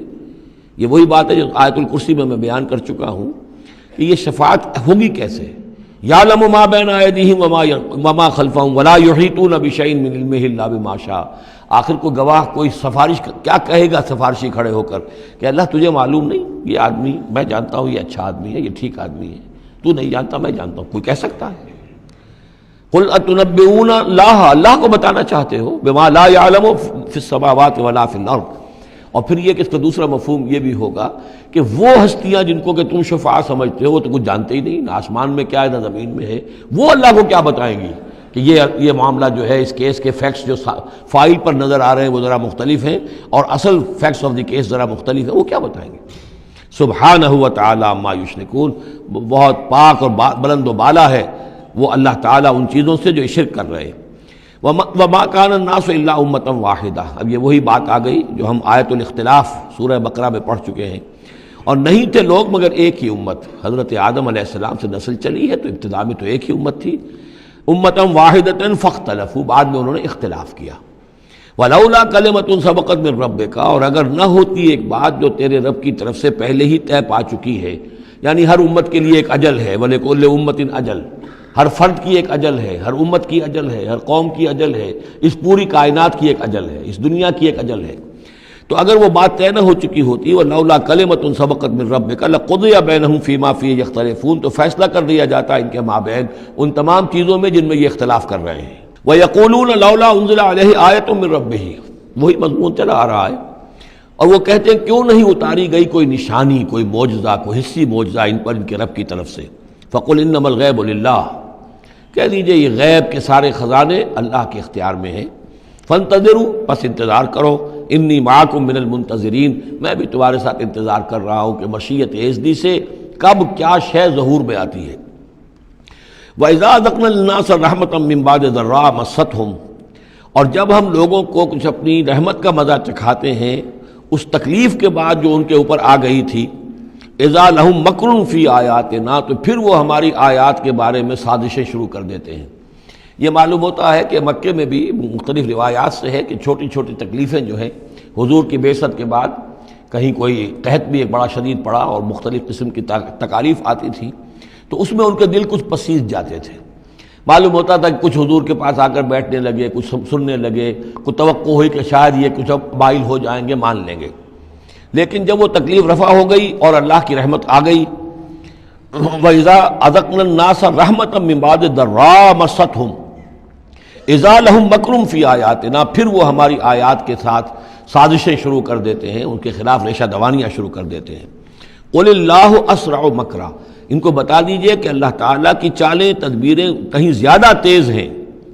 یہ وہی بات ہے جو آیت الکرسی میں بیان کر چکا ہوں کہ یہ شفاعت ہوگی کیسے. یعلم ما بین ایدیہم وما خلفہم ولا یحیطون بشیء من علمہ الا بما شاء. آخر کو گواہ کوئی سفارش کیا کہے گا سفارشی کھڑے ہو کر کہ اللہ تجھے معلوم نہیں یہ آدمی, میں جانتا ہوں یہ اچھا آدمی ہے, یہ ٹھیک آدمی ہے, تو نہیں جانتا میں جانتا ہوں, کوئی کہہ سکتا ہے؟ قل اتنبئون اللہ, اللہ کو بتانا چاہتے ہو, بما لا يعلم فی السماوات ولا فی الارض. اور پھر یہ کہ اس کا دوسرا مفہوم یہ بھی ہوگا کہ وہ ہستیاں جن کو کہ تم شفاعہ سمجھتے ہو وہ تو کچھ جانتے ہی نہیں, نہ آسمان میں کیا ہے نہ زمین میں ہے, وہ اللہ کو کیا بتائیں گی کہ یہ معاملہ جو ہے اس کیس کے فیکٹس جو فائل پر نظر آ رہے ہیں وہ ذرا مختلف ہیں اور اصل فیکٹس آف دی کیس ذرا مختلف ہیں, وہ کیا بتائیں گے؟ سبحانہ و تعالی عما یشرکون, بہت پاک اور بلند و بالا ہے وہ اللہ تعالیٰ ان چیزوں سے جو شرک کر رہے ہیں. وما کان الناس الا امۃ واحدہ, اب یہ وہی بات آ گئی جو ہم آیت الاختلاف سورہ بقرہ میں پڑھ چکے ہیں. اور نہیں تھے لوگ مگر ایک ہی امت, حضرت آدم علیہ السلام سے نسل چلی ہے تو ابتدا میں تو ایک ہی امت تھی. امۃ واحدۃ فاختلفوا, بعد میں انہوں نے اختلاف کیا. ولولا کلمۃ سبقت من ربک, اور اگر نہ ہوتی ایک بات جو تیرے رب کی طرف سے پہلے ہی طے پا چکی ہے, یعنی ہر امت کے لیے ایک اجل ہے, ولکل امۃ اجل, ہر فرد کی ایک اجل ہے، ہر امت کی اجل ہے، ہر قوم کی اجل ہے، اس پوری کائنات کی ایک اجل ہے، اس دنیا کی ایک اجل ہے۔ تو اگر وہ بات طے نہ ہو چکی ہوتی وَلَوْلَا كَلِمَةٌ سَبَقَتْ مِن رَبِّكَ لَقُضِيَ بَيْنَهُمْ فِي مَا فِيهِ يَخْتَلِفُونَ، تو فیصلہ کر دیا جاتا ہے ان کے مابین ان تمام چیزوں میں جن میں یہ اختلاف کر رہے ہیں۔ وَيَقُولُونَ لَوْلَا أُنزِلَ عَلَيْهِ آيَةٌ مِّن رَبِّهِ، وہی مضمون چلا آ رہا ہے، اور وہ کہتے ہیں کیوں نہیں اتاری گئی کوئی نشانی، کوئی معجزہ، کوئی حسی معجزہ ان پر ان کے رب کی طرف سے۔ فَقُلْ إِنَّمَا الْغَيْبُ لِلَّهِ، کہہ دیجئے یہ غیب کے سارے خزانے اللہ کے اختیار میں ہیں۔ فانتظروا، پس انتظار کرو، انی معکم من المنتظرین، میں بھی تمہارے ساتھ انتظار کر رہا ہوں کہ مشیت ایزدی سے کب کیا شے ظہور میں آتی ہے۔ وَإِذَا أَذَقْنَا النَّاسَ رَحْمَةً مِّن بَعْدِ ضَرَّاءَ مَسَّتْهُمْ، اور جب ہم لوگوں کو کچھ اپنی رحمت کا مزہ چکھاتے ہیں اس تکلیف کے بعد جو ان کے اوپر آ گئی تھی، اِذَا لَهُم مَكْرٌ فِي آیَاتِنَا، تو پھر وہ ہماری آیات کے بارے میں سازشیں شروع کر دیتے ہیں۔ یہ معلوم ہوتا ہے کہ مکے میں بھی مختلف روایات سے ہے کہ چھوٹی چھوٹی تکلیفیں جو ہیں حضور کی بعثت کے بعد، کہیں کوئی قحط بھی ایک بڑا شدید پڑا اور مختلف قسم کی تکالیف آتی تھی، تو اس میں ان کے دل کچھ پسیج جاتے تھے۔ معلوم ہوتا تھا کہ کچھ حضور کے پاس آ کر بیٹھنے لگے، کچھ سننے لگے، کچھ توقع ہوئی کہ شاید یہ کچھ اب مائل ہو جائیں گے، مان لیں گے۔ لیکن جب وہ تکلیف رفع ہو گئی اور اللہ کی رحمت آ گئی، وَإِذَا أَذَقْنَا النَّاسَ رَحْمَةً مِّن بَعْدِ ضَرَّاءَ مَسَّتْهُمْ اِذَا لَهُم مَكْرٌ فِي آیَاتِنَا، پھر وہ ہماری آیات کے ساتھ سازشیں شروع کر دیتے ہیں، ان کے خلاف ریشہ دوانیاں شروع کر دیتے ہیں۔ قُلِ اللَّهُ أَسْرَعُ مَكْرًا، ان کو بتا دیجئے کہ اللہ تعالیٰ کی چالیں تدبیریں کہیں زیادہ تیز ہیں۔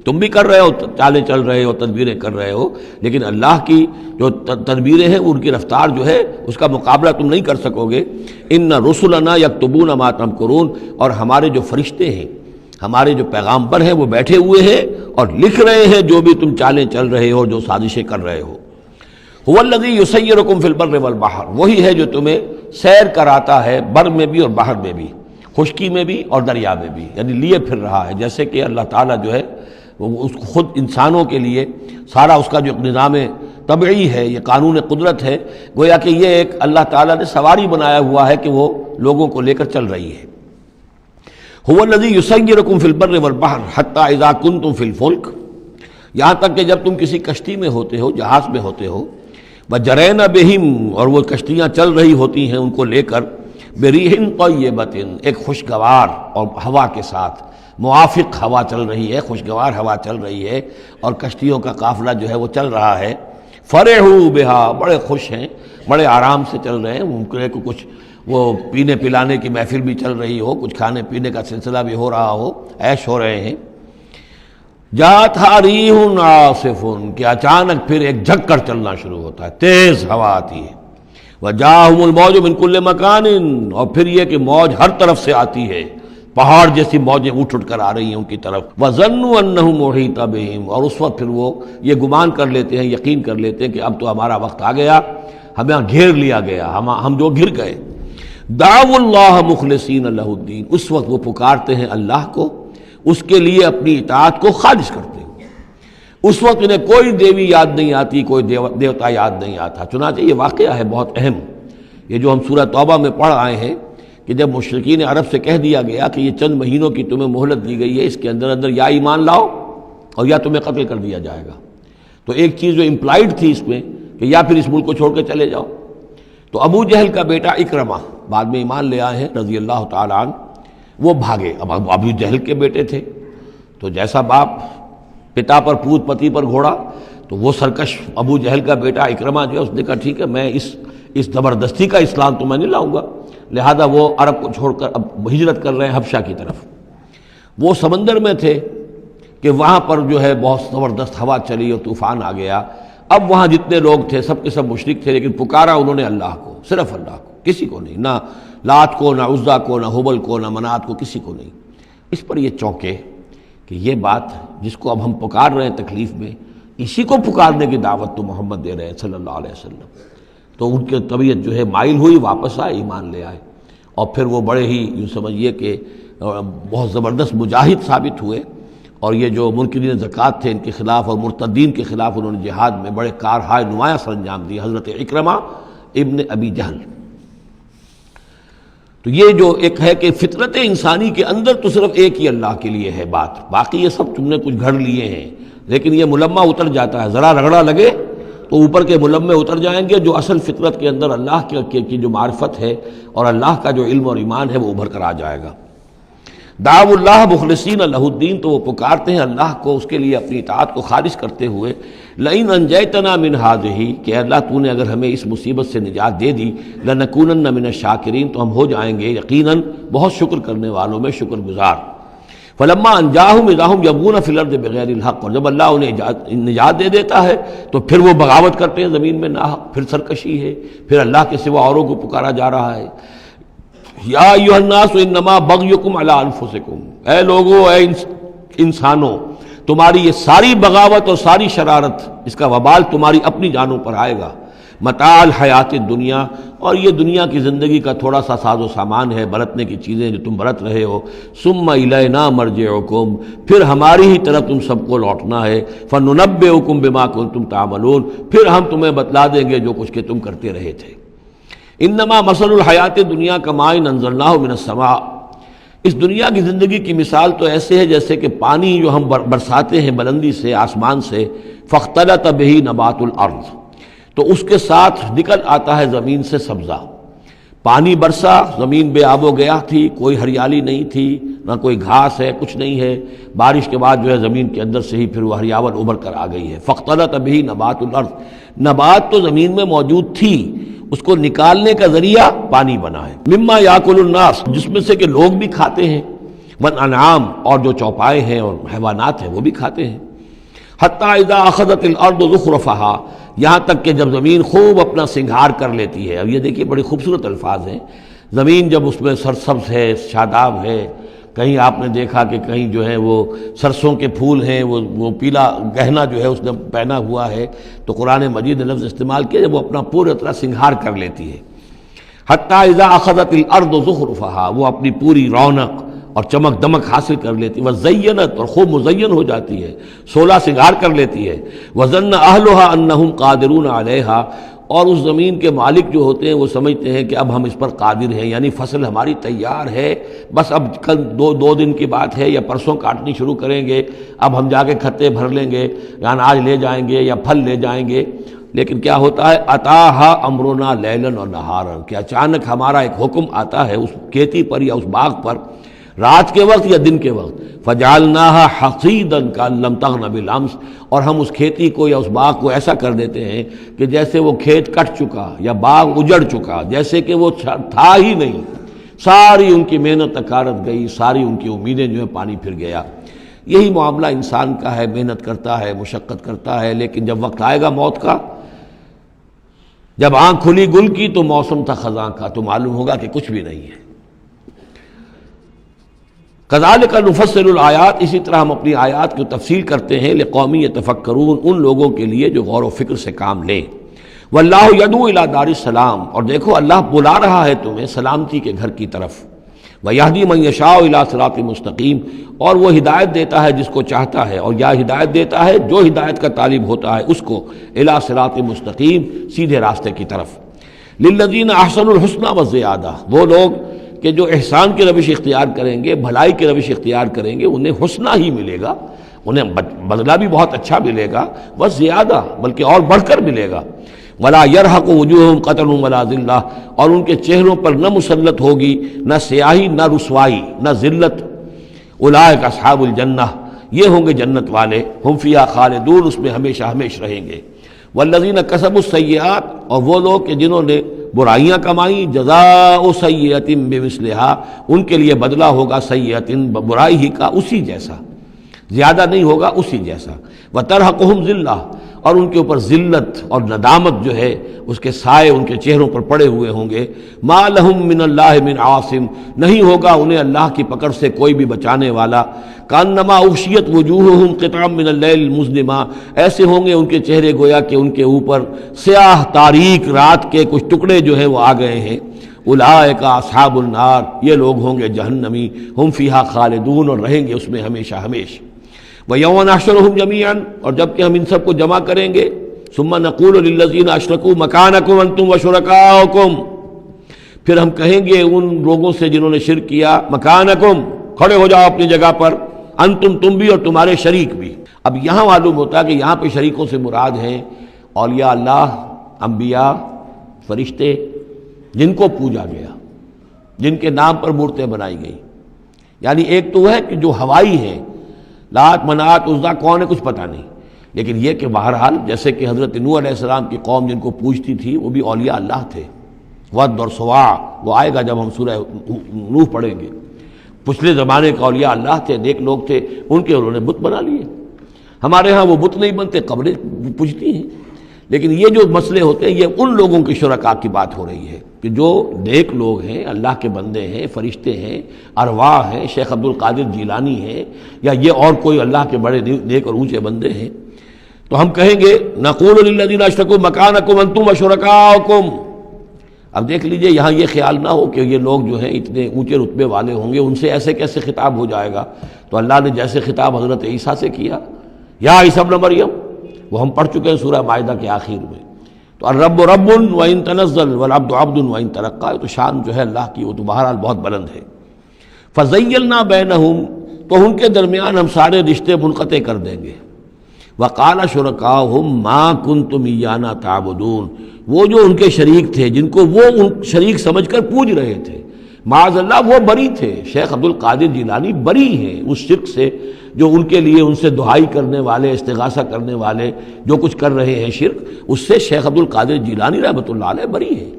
تم بھی کر رہے ہو، چالیں چل رہے ہو، تدبیریں کر رہے ہو، لیکن اللہ کی جو تدبیریں ہیں ان کی رفتار جو ہے اس کا مقابلہ تم نہیں کر سکو گے۔ إِنَّ رُسُلَنَا يَكْتُبُونَ مَا تَمْكُرُونَ، اور ہمارے جو فرشتے ہیں، ہمارے جو پیغامبر ہیں وہ بیٹھے ہوئے ہیں اور لکھ رہے ہیں جو بھی تم چالیں چل رہے ہو، جو سازشیں کر رہے ہو۔ هُوَ الَّذِي يُسَيِّرُكُمْ فِي الْبَرِّ وَالْبَحْرِ، وہی ہے جو تمہیں سیر کراتا ہے بر میں بھی اور بحر میں بھی، خشکی میں بھی اور دریا میں بھی، یعنی لیے پھر رہا ہے۔ جیسے کہ اللہ تعالیٰ جو ہے وہ خود انسانوں کے لیے سارا اس کا جو نظام طبعی ہے، یہ قانون قدرت ہے، گویا کہ یہ ایک اللہ تعالیٰ نے سواری بنایا ہوا ہے کہ وہ لوگوں کو لے کر چل رہی ہے۔ هو الذی یسیرکم فی البر والبحر حتی اذا کنتم فی الفلک، یہاں تک کہ جب تم کسی کشتی میں ہوتے ہو، جہاز میں ہوتے ہو، وجرین بہم، اور وہ کشتیاں چل رہی ہوتی ہیں ان کو لے کر، بریح طیبۃ، ایک خوشگوار اور ہوا کے ساتھ، موافق ہوا چل رہی ہے، خوشگوار ہوا چل رہی ہے، اور کشتیوں کا قافلہ جو ہے وہ چل رہا ہے۔ فرحوا بہا، بڑے خوش ہیں، بڑے آرام سے چل رہے ہیں، ممکن ہے کہ کچھ وہ پینے پلانے کی محفل بھی چل رہی ہو، کچھ کھانے پینے کا سلسلہ بھی ہو رہا ہو، عیش ہو رہے ہیں۔ جاءتھا ریح عاصف، کہ اچانک پھر ایک جھک کر چلنا شروع ہوتا ہے، تیز ہوا آتی ہے۔ وجاءہم الموج من کل مکان، اور پھر یہ کہ موج ہر طرف سے آتی ہے، پہاڑ جیسی موجیں اٹھ کر آ رہی ہیں ان کی طرف۔ وظنوا انہم محیط بہم، اور اس وقت پھر وہ یہ گمان کر لیتے ہیں، یقین کر لیتے ہیں کہ اب تو ہمارا وقت آ گیا، ہمیں گھیر لیا گیا، ہم جو گر گئے۔ دعوا اللہ مخلصین لہ الدین، اس وقت وہ پکارتے ہیں اللہ کو، اس کے لیے اپنی اطاعت کو خالص کرتے ہیں۔ اس وقت انہیں کوئی دیوی یاد نہیں آتی، کوئی دیوتا یاد نہیں آتا۔ چنانچہ یہ واقعہ ہے بہت اہم، یہ جو ہم سورہ توبہ میں پڑھ آئے ہیں کہ جب مشرکین عرب سے کہہ دیا گیا کہ یہ چند مہینوں کی تمہیں مہلت دی گئی ہے، اس کے اندر اندر یا ایمان لاؤ اور یا تمہیں قتل کر دیا جائے گا، تو ایک چیز جو امپلائڈ تھی اس میں کہ یا پھر اس ملک کو چھوڑ کے چلے جاؤ۔ تو ابو جہل کا بیٹا اکرمہ بعد میں ایمان لے آئے ہیں رضی اللہ تعالیٰ عنہ، وہ بھاگے۔ اب ابو جہل کے بیٹے تھے تو جیسا باپ پتا پر پوت پتی پر گھوڑا، تو وہ سرکش ابو جہل کا بیٹا اکرمہ جو ہے اس نے کہا ٹھیک ہے، میں اس زبردستی کا اسلام تو میں نہیں لاؤں گا، لہذا وہ عرب کو چھوڑ کر اب ہجرت کر رہے ہیں حبشہ کی طرف۔ وہ سمندر میں تھے کہ وہاں پر جو ہے بہت زبردست ہوا چلی اور طوفان آ گیا۔ اب وہاں جتنے لوگ تھے سب کے سب مشرک تھے، لیکن پکارا انہوں نے اللہ کو، صرف اللہ کو، کسی کو نہیں، نہ لات کو، نہ عزا کو، نہ حبل کو، نہ منات کو، کسی کو نہیں۔ اس پر یہ چونکے کہ یہ بات جس کو اب ہم پکار رہے ہیں تکلیف میں، اسی کو پکارنے کی دعوت تو محمد دے رہے ہیں صلی اللہ علیہ وسلم۔ تو ان کی طبیعت جو ہے مائل ہوئی، واپس آئے، ایمان لے آئے، اور پھر وہ بڑے ہی یوں سمجھیے کہ بہت زبردست مجاہد ثابت ہوئے، اور یہ جو منکرین زکوٰۃ تھے ان کے خلاف اور مرتدین کے خلاف انہوں نے جہاد میں بڑے کارہائے نمایاں سر انجام دی، حضرت اکرمہ ابن ابی جہل۔ تو یہ جو ایک ہے کہ فطرت انسانی کے اندر تو صرف ایک ہی اللہ کے لیے ہے بات، باقی یہ سب تم نے کچھ گھڑ لیے ہیں، لیکن یہ ملمہ اتر جاتا ہے، ذرا رگڑا لگے تو اوپر کے ملمے اتر جائیں گے، جو اصل فطرت کے اندر اللہ کی جو معرفت ہے اور اللہ کا جو علم اور ایمان ہے وہ ابھر کر آ جائے گا۔ دعوا اللہ مخلصین لہ الدین، تو وہ پکارتے ہیں اللہ کو اس کے لیے اپنی اطاعت کو خالص کرتے ہوئے، لئن انجیتنا من ہذہ، کہ اللہ تو نے اگر ہمیں اس مصیبت سے نجات دے دی، لنکونن من الشاکرین، تو ہم ہو جائیں گے یقیناً بہت شکر کرنے والوں میں شکر گزار۔ فلما انجاہم اذا ہم یبغون فی الارض بغیر الحق، اور جب اللہ انہیں نجات دے دیتا ہے تو پھر وہ بغاوت کرتے ہیں زمین میں ناحق، پھر سرکشی ہے، پھر اللہ کے سوا اوروں کو پکارا جا رہا ہے۔ یا ایھا الناس انما بغیکم علی انفسکم، اے لوگو، اے انسانوں، تمہاری یہ ساری بغاوت اور ساری شرارت، اس کا وبال تمہاری اپنی جانوں پر آئے گا۔ متاع الحیات الدنیا، اور یہ دنیا کی زندگی کا تھوڑا سا ساز و سامان ہے، برتنے کی چیزیں جو تم برت رہے ہو۔ ثم الینا مرجعکم، پھر ہماری ہی طرف تم سب کو لوٹنا ہے۔ فننبئکم بما کنتم تعملون، پھر ہم تمہیں بتلا دیں گے جو کچھ کہ تم کرتے رہے تھے۔ انما مثل الحیات دنیا کماء انزلناہ من السماء، اس دنیا کی زندگی کی مثال تو ایسے ہے جیسے کہ پانی جو ہم برساتے ہیں بلندی سے آسمان سے، فاختلط بہ نبات الارض، تو اس کے ساتھ نکل آتا ہے زمین سے سبزہ۔ پانی برسا، زمین بے آب و گیا تھی، کوئی ہریالی نہیں تھی، نہ کوئی گھاس ہے، کچھ نہیں ہے، بارش کے بعد جو ہے زمین کے اندر سے ہی پھر وہ ہریاول ابھر کر آ گئی ہے۔ فاختلط بہ نبات الارض، نبات تو زمین میں موجود تھی، اس کو نکالنے کا ذریعہ پانی بنا ہے۔ مما یاکل الناس، جس میں سے کہ لوگ بھی کھاتے ہیں، والانعام، اور جو چوپائے ہیں اور حیوانات ہیں وہ بھی کھاتے ہیں۔ حتی اذا اخذت الارض زخرفہا، یہاں تک کہ جب زمین خوب اپنا سنگھار کر لیتی ہے۔ اب یہ دیکھیے بڑے خوبصورت الفاظ ہیں، زمین جب اس میں سرسبز ہے، شاداب ہے، کہیں آپ نے دیکھا کہ کہیں جو ہے وہ سرسوں کے پھول ہیں، وہ پیلا گہنا جو ہے اس نے پہنا ہوا ہے، تو قرآن مجید نے لفظ استعمال کیا جب وہ اپنا پورے طرح سنگھار کر لیتی ہے۔ حتی اذا اخذت الارض زخرفہا، وہ اپنی پوری رونق اور چمک دمک حاصل کر لیتی، وزینت، اور خوب مزین ہو جاتی ہے، سولہ سنگھار کر لیتی ہے۔ وظن اہلھا انہم قادرون علیہا، اور اس زمین کے مالک جو ہوتے ہیں وہ سمجھتے ہیں کہ اب ہم اس پر قادر ہیں، یعنی فصل ہماری تیار ہے، بس اب کل دو دن کی بات ہے یا پرسوں کاٹنی شروع کریں گے، اب ہم جا کے کھتے بھر لیں گے، اناج لے جائیں گے یا پھل لے جائیں گے۔ لیکن کیا ہوتا ہے، اتاہا امرنا لیلا و نہارا، کہ اچانک ہمارا ایک حکم آتا ہے اس کھیتی پر یا اس باغ پر، رات کے وقت یا دن کے وقت، فجعلناها حصیدا کأن لم تغن بالامس، اور ہم اس کھیتی کو یا اس باغ کو ایسا کر دیتے ہیں کہ جیسے وہ کھیت کٹ چکا یا باغ اجڑ چکا، جیسے کہ وہ تھا ہی نہیں، ساری ان کی محنت اکارت گئی، ساری ان کی امیدیں جو ہے پانی پھر گیا۔ یہی معاملہ انسان کا ہے، محنت کرتا ہے، مشقت کرتا ہے، لیکن جب وقت آئے گا موت کا، جب آنکھ کھلی گل کی تو موسم تھا خزاں کا، تو معلوم ہوگا کہ کچھ بھی نہیں ہے۔ کذالک نفصل الآیات، اسی طرح ہم اپنی آیات کی تفصیل کرتے ہیں، لقوم یتفکرون، ان لوگوں کے لیے جو غور و فکر سے کام لیں۔ واللہ یدعو الی دار السلام، اور دیکھو اللہ بلا رہا ہے تمہیں سلامتی کے گھر کی طرف۔ ویہدی من یشاء الی صراط مستقیم، اور وہ ہدایت دیتا ہے جس کو چاہتا ہے، اور یا ہدایت دیتا ہے جو ہدایت کا طالب ہوتا ہے اس کو، الی صراط مستقیم، سیدھے راستے کی طرف۔ للذین احسنوا الحسنی وزیادہ، وہ لوگ کہ جو احسان کی روش اختیار کریں گے، بھلائی کی روش اختیار کریں گے، انہیں حسنہ ہی ملے گا، انہیں بدلہ بھی بہت اچھا ملے گا، بس زیادہ بلکہ اور بڑھ کر ملے گا۔ ولا يرهق وجوههم قتر ولا ذلہ، اور ان کے چہروں پر نہ مسلط ہوگی نہ سیاہی نہ رسوائی نہ ذلت۔ اولئک اصحاب الجنہ، یہ ہوں گے جنت والے، ہم فیہا خالدون، اس میں ہمیشہ ہمیشہ رہیں گے۔ والذین کسبوا السیئات، اور وہ لوگ کہ جنہوں نے برائیاں کمائیں، جزاء سیئۃ بمثلھا، ان کے لیے بدلہ ہوگا سیئۃ، برائی ہی کا اسی جیسا، زیادہ نہیں ہوگا، اسی جیسا۔ وترہقہم ذلہ، اور ان کے اوپر ذلت اور ندامت جو ہے اس کے سائے ان کے چہروں پر پڑے ہوئے ہوں گے۔ ما لہم من اللہ من عاصم، نہیں ہوگا انہیں اللہ کی پکڑ سے کوئی بھی بچانے والا۔ کانما اغشیت وجوہہم قطعا من اللیل المظلمہ، ایسے ہوں گے ان کے چہرے گویا کہ ان کے اوپر سیاہ تاریک رات کے کچھ ٹکڑے جو ہیں وہ آ گئے ہیں۔ اولئک اصحاب النار، یہ لوگ ہوں گے جہنمی، ہم فیہا خالدون، اور رہیں گے اس میں ہمیشہ ہمیشہ۔ وَيَوْمَ نَحْشُرُهُمْ جَمِيعًا، اور جب کہ ہم ان سب کو جمع کریں گے، ثُمَّ نَقُولُ لِلَّذِينَ أَشْرَكُوا مَكَانَكُمْ أَنْتُمْ وَشُرَكَاؤُكُمْ، پھر ہم کہیں گے ان لوگوں سے جنہوں نے شرک کیا مکانکم، کھڑے ہو جاؤ اپنی جگہ پر، انتم، تم بھی اور تمہارے شریک بھی۔ اب یہاں معلوم ہوتا ہے کہ یہاں پہ شریکوں سے مراد ہیں اولیاء اللہ، انبیاء، فرشتے، جن کو پوجا گیا، جن کے نام پر مورتیں بنائی گئی۔ یعنی ایک تو ہے کہ جو ہوائی ہیں، لات، منات، عزا کون ہے کچھ پتہ نہیں، لیکن یہ کہ بہرحال جیسے کہ حضرت نوح علیہ السلام کی قوم جن کو پوجتی تھی وہ بھی اولیاء اللہ تھے۔ ود اور سواع، وہ آئے گا جب ہم سورہ نوح پڑھیں گے۔ پچھلے زمانے کا اولیاء اللہ تھے، نیک لوگ تھے، ان کے انہوں نے بت بنا لیے۔ ہمارے ہاں وہ بت نہیں بنتے، قبریں پوجتی ہیں۔ لیکن یہ جو مسئلے ہوتے ہیں یہ ان لوگوں کے شرکاء کی بات ہو رہی ہے کہ جو نیک لوگ ہیں، اللہ کے بندے ہیں، فرشتے ہیں، ارواح ہیں، شیخ عبد القادر جیلانی ہیں، یا یہ اور کوئی اللہ کے بڑے نیک اور اونچے بندے ہیں، تو ہم کہیں گے نقول للذین اشرکوا مکانکم انتم وشرکاؤکم۔ اب دیکھ لیجئے یہاں یہ خیال نہ ہو کہ یہ لوگ جو ہیں اتنے اونچے رتبے والے ہوں گے، ان سے ایسے کیسے خطاب ہو جائے گا؟ تو اللہ نے جیسے خطاب حضرت عیسیٰ سے کیا، یا عیسیٰ ابن مریم، وہ ہم پڑھ چکے ہیں سورہ مائدہ کے آخر میں۔ تو الرب رب وان تنزل والعبد عبد وان ترقى، تو شان جو ہے اللہ کی وہ تو بہرحال بہت بلند ہے۔ فزیلنا بینہم، تو ان کے درمیان ہم سارے رشتے منقطع کر دیں گے۔ وقال شرکاؤہم ما کنتم ایانا تعبدون، وہ جو ان کے شریک تھے جن کو وہ ان شریک سمجھ کر پوج رہے تھے، معاذ اللہ وہ بری تھے۔ شیخ عبد القادر جیلانی بری ہیں اس شرک سے جو ان کے لیے ان سے دعائی کرنے والے، استغاثہ کرنے والے جو کچھ کر رہے ہیں شرک، اس سے شیخ عبد القادر جیلانی رحمۃ اللہ علیہ بری ہے۔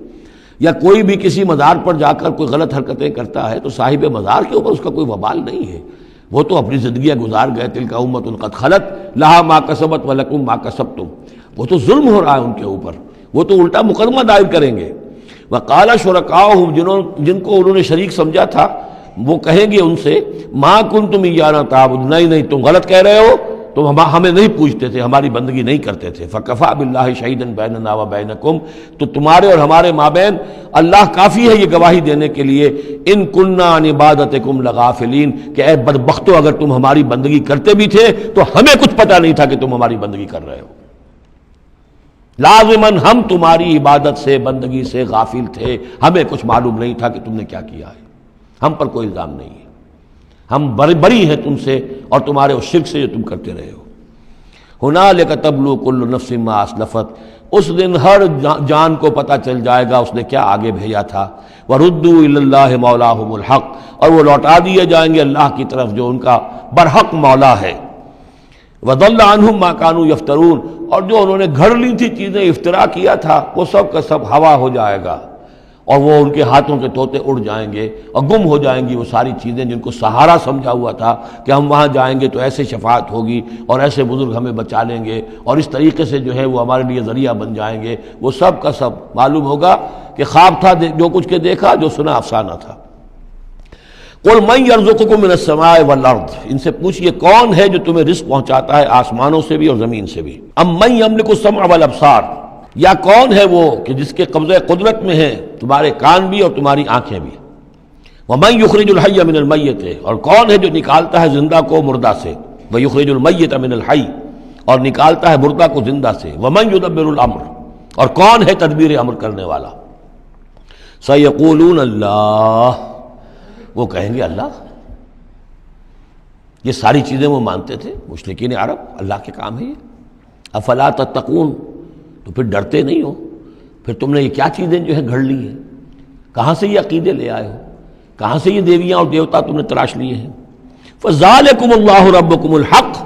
یا کوئی بھی کسی مزار پر جا کر کوئی غلط حرکتیں کرتا ہے تو صاحب مزار کے اوپر اس کا کوئی وبال نہیں ہے، وہ تو اپنی زندگیاں گزار گئے، تلک امۃ قد خلت لہا ما کسبت ولکم ما کسبتم، وہ تو ظلم ہو رہا ہے ان کے اوپر، وہ تو الٹا مقدمہ دائر کریں گے۔ وقال شرکاؤہم، جن کو انہوں نے شریک سمجھا تھا، وہ کہیں گے ان سے ما کنتم ایانا تعبدون، نہیں تم غلط کہہ رہے ہو، تم ہمیں نہیں پوجتے تھے، ہماری بندگی نہیں کرتے تھے۔ فکفیٰ باللہ شہیدا بیننا وبینکم، تو تمہارے اور ہمارے مابین اللہ کافی ہے یہ گواہی دینے کے لیے، ان کننا عن عبادتکم لغافلین، کہ اے بدبختو اگر تم ہماری بندگی کرتے بھی تھے تو ہمیں کچھ پتہ نہیں تھا کہ تم ہماری بندگی کر رہے ہو۔ لازماً ہم تمہاری عبادت سے، بندگی سے غافل تھے، ہمیں کچھ معلوم نہیں تھا کہ تم نے کیا کیا ہے، ہم پر کوئی الزام نہیں ہے، ہم بری ہیں تم سے اور تمہارے اس شرک سے جو تم کرتے رہے ہو۔ ہنالک تبلو کل نفس ما اسلفت، اس دن ہر جان کو پتہ چل جائے گا اس نے کیا آگے بھیجا تھا۔ وردوا الی اللہ مولاہم الحق، اور وہ لوٹا دیے جائیں گے اللہ کی طرف جو ان کا برحق مولا ہے۔ وضل عنہم ما کانوا یفترون، اور جو انہوں نے گھڑ لی تھی چیزیں، افطرا کیا تھا، وہ سب کا سب ہوا ہو جائے گا، اور وہ ان کے ہاتھوں کے طوطے اڑ جائیں گے اور گم ہو جائیں گی وہ ساری چیزیں جن کو سہارا سمجھا ہوا تھا کہ ہم وہاں جائیں گے تو ایسے شفاعت ہوگی اور ایسے بزرگ ہمیں بچا لیں گے اور اس طریقے سے جو ہے وہ ہمارے لیے ذریعہ بن جائیں گے، وہ سب کا سب معلوم ہوگا کہ خواب تھا، جو کچھ کے دیکھا، جو سنا افسانہ تھا۔ قل من یرزقکم من السماء والارض، ان سے پوچھئے کون ہے جو تمہیں رزق پہنچاتا ہے آسمانوں سے بھی اور زمین سے بھی۔ ام من یملک السمع والابصار، یا کون ہے وہ کہ جس کے قبضہ قدرت میں ہے تمہارے کان بھی اور تمہاری آنکھیں بھی۔ ومن یخرج الحی من المیت، اور کون ہے جو نکالتا ہے زندہ کو مردہ سے۔ ویخرج المیت من الحی، اور نکالتا ہے مردہ کو زندہ سے۔ ومن یدبر الامر، اور کون ہے تدبیر امر کرنے والا۔ سیقولون اللہ، وہ کہیں گے اللہ۔ یہ ساری چیزیں وہ مانتے تھے مشرکین عرب، اللہ کے کام ہے یہ۔ افلا تتقون، تو پھر ڈرتے نہیں ہو، پھر تم نے یہ کیا چیزیں جو ہے گھڑ لی ہیں، کہاں سے یہ عقیدے لے آئے ہو، کہاں سے یہ دیویاں اور دیوتا تم نے تراش لیے ہیں۔ فذالکم اللہ ربکم الحق،